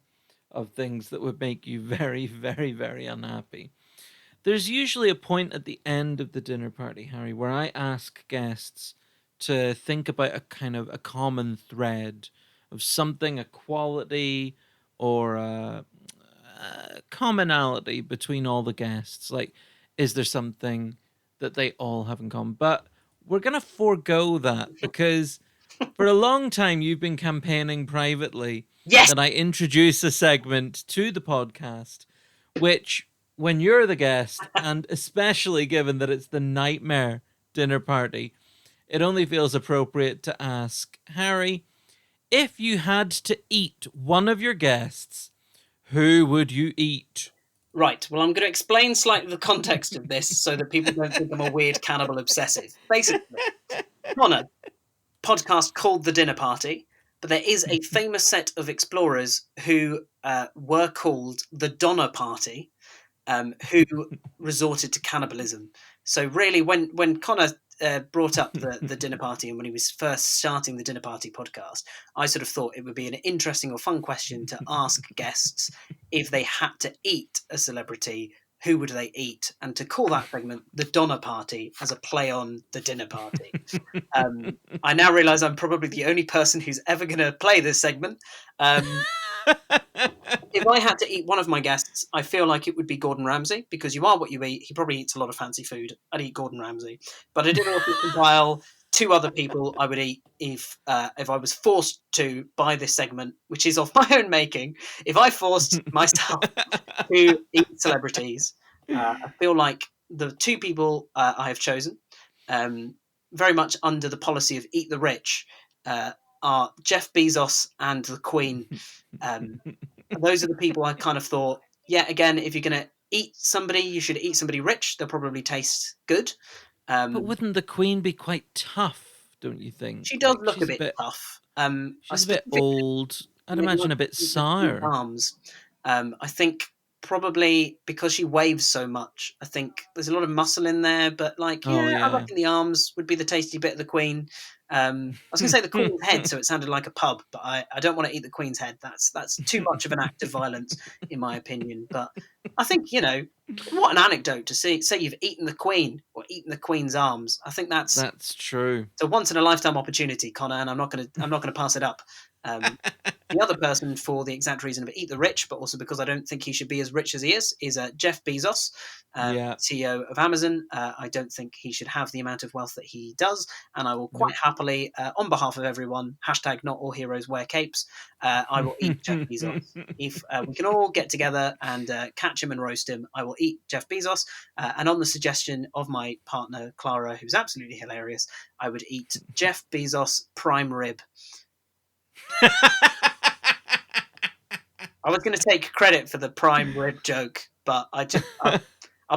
of things that would make you very, very, very unhappy. There's usually a point at the end of the dinner party, Harry, where I ask guests to think about a kind of a common thread of something, a quality or a commonality between all the guests. Like, is there something that they all have in common? But we're going to forego that because for a long time you've been campaigning privately that I introduce a segment to the podcast, which when you're the guest, and especially given that it's the nightmare dinner party, it only feels appropriate to ask, Harry, if you had to eat one of your guests, who would you eat? Right, well, I'm going to explain slightly the context of this so that people don't think I'm a weird cannibal obsessive. Basically, on a podcast called The Dinner Party, but there is a famous set of explorers who were called the Donner Party, who resorted to cannibalism. So really, when Connor brought up the dinner party and when he was first starting the Dinner Party podcast, I sort of thought it would be an interesting or fun question to ask guests if they had to eat a celebrity, who would they eat? And to call that segment the Donner Party as a play on the dinner party. I now realise I'm probably the only person who's ever going to play this segment. If I had to eat one of my guests, I feel like it would be Gordon Ramsay, because you are what you eat. He probably eats a lot of fancy food. I'd eat Gordon Ramsay. But I did also compile 2 other people I would eat if I was forced to by this segment, which is of my own making. If I forced myself to eat celebrities, I feel like the 2 people I have chosen, very much under the policy of eat the rich, are Jeff Bezos and the Queen. Those are the people I kind of thought, yeah, again, if you're going to eat somebody, you should eat somebody rich. They'll probably taste good. But wouldn't the Queen be quite tough, don't you think? She does look a bit tough. She's a bit old. I'd imagine a bit sour. Arms. I think probably because she waves so much, I think there's a lot of muscle in there, but I reckon the arms would be the tasty bit of the Queen. I was going to say the Queen's head, so it sounded like a pub, but I don't want to eat the Queen's head. That's too much of an act of violence, in my opinion. But I think, what an anecdote to say you've eaten the Queen or eaten the Queen's arms. I think that's true. It's a once in a lifetime opportunity, Connor, and I'm not going to pass it up. The other person, for the exact reason of eat the rich, but also because I don't think he should be as rich as he is Jeff Bezos, Yeah. CEO of Amazon. I don't think he should have the amount of wealth that he does, and I will quite happily, on behalf of everyone, hashtag not all heroes wear capes, I will eat Jeff Bezos. If we can all get together and catch him and roast him, I will eat Jeff Bezos. And on the suggestion of my partner, Clara, who's absolutely hilarious, I would eat Jeff Bezos prime rib. I was going to take credit for the prime rib joke, but I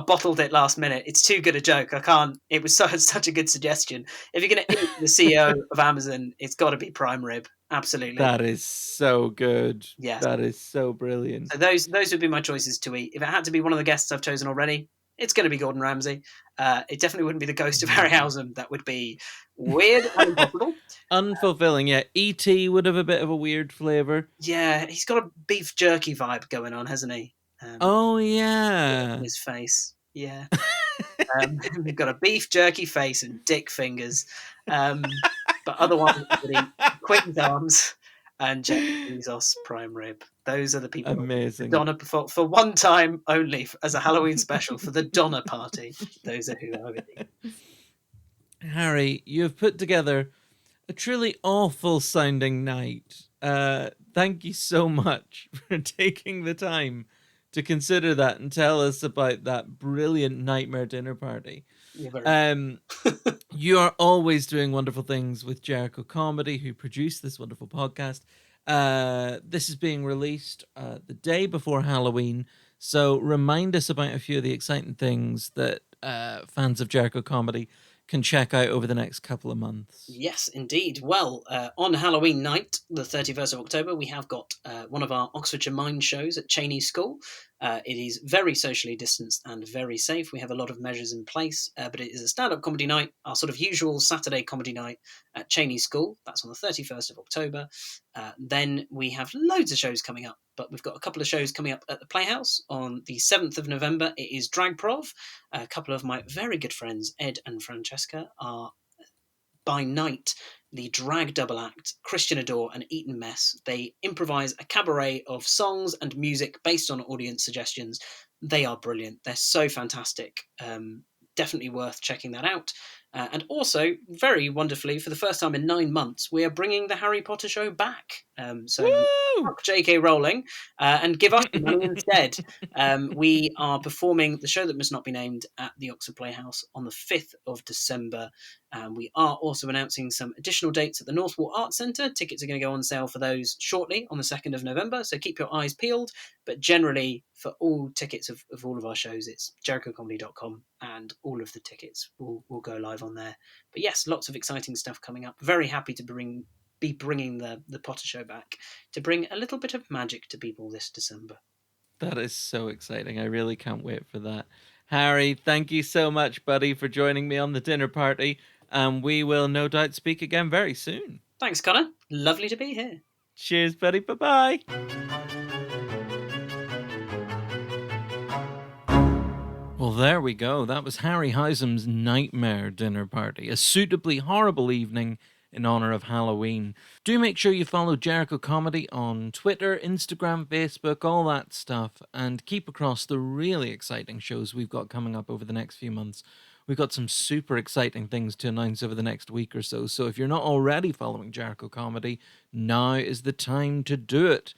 bottled it last minute. It's too good a joke. I can't. It was such a good suggestion. If you're going to eat the CEO of Amazon, it's got to be prime rib. Absolutely. That is so good. Yes. That is so brilliant. So those would be my choices to eat. If it had to be one of the guests I've chosen already, it's going to be Gordon Ramsay. It definitely wouldn't be the ghost of Harryhausen. That would be weird and impossible. Unfulfilling, yeah. E.T. would have a bit of a weird flavour. Yeah, he's got a beef jerky vibe going on, hasn't he? Oh, yeah. His face, yeah. We've got a beef jerky face and dick fingers. But otherwise, Queen's Arms and Jeff Bezos prime rib. Those are the people. Amazing. Donna, for one time only, as a Halloween special for the Donna party. Those are who I would eat. Harry, you have put together a truly awful sounding night. Thank you so much for taking the time to consider that and tell us about that brilliant nightmare dinner party. You are always doing wonderful things with Jericho Comedy, who produce this wonderful podcast. This is being released the day before Halloween, so remind us about a few of the exciting things that fans of Jericho Comedy can check out over the next couple of months. Yes, indeed. Well, on Halloween night, the 31st of October, we have got one of our Oxfordshire Mind shows at Cheney School. It is very socially distanced and very safe. We have a lot of measures in place, but it is a stand-up comedy night, our sort of usual Saturday comedy night at Cheney School. That's on the 31st of October. Then we have loads of shows coming up, but we've got a couple of shows coming up at the Playhouse on the 7th of November. It is Dragprov. A couple of my very good friends, Ed and Francesca, are by night the drag double act Christian Adore and Eton Mess. They improvise a cabaret of songs and music based on audience suggestions. They are brilliant. They're so fantastic. Definitely worth checking that out. And also, very wonderfully, for the first time in 9 months, we are bringing the Harry Potter show back. So fuck J.K. Rowling and give us the money instead. We are performing the show that must not be named at the Oxford Playhouse on the 5th of December. We are also announcing some additional dates at the Northwall Arts Centre. Tickets are going to go on sale for those shortly on the 2nd of November, so keep your eyes peeled. But generally, for all tickets of all of our shows, it's jerichocomedy.com, and all of the tickets will go live on there. But yes, lots of exciting stuff coming up. Very happy to be bringing the Potter show back to bring a little bit of magic to people this December. That is so exciting. I really can't wait for that. Harry, thank you so much, buddy, for joining me on the dinner party. And we will no doubt speak again very soon. Thanks, Connor. Lovely to be here. Cheers, buddy. Bye-bye. Well, there we go. That was Harryhausen's nightmare dinner party, a suitably horrible evening in honor of Halloween. Do make sure you follow Jericho Comedy on Twitter, Instagram, Facebook, all that stuff, and keep across the really exciting shows we've got coming up over the next few months. We've got some super exciting things to announce over the next week or so, so if you're not already following Jericho Comedy, now is the time to do it.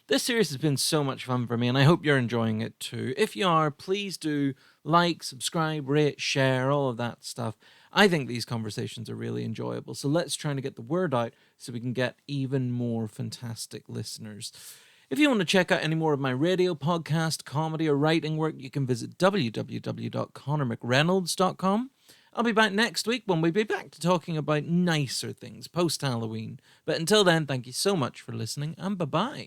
This series has been so much fun for me, and I hope you're enjoying it too. If you are, please do like, subscribe, rate, share, all of that stuff. I think these conversations are really enjoyable, so let's try to get the word out so we can get even more fantastic listeners. If you want to check out any more of my radio, podcast, comedy, or writing work, you can visit www.connormcreynolds.com. I'll be back next week when we'll be back to talking about nicer things post-Halloween. But until then, thank you so much for listening, and bye-bye.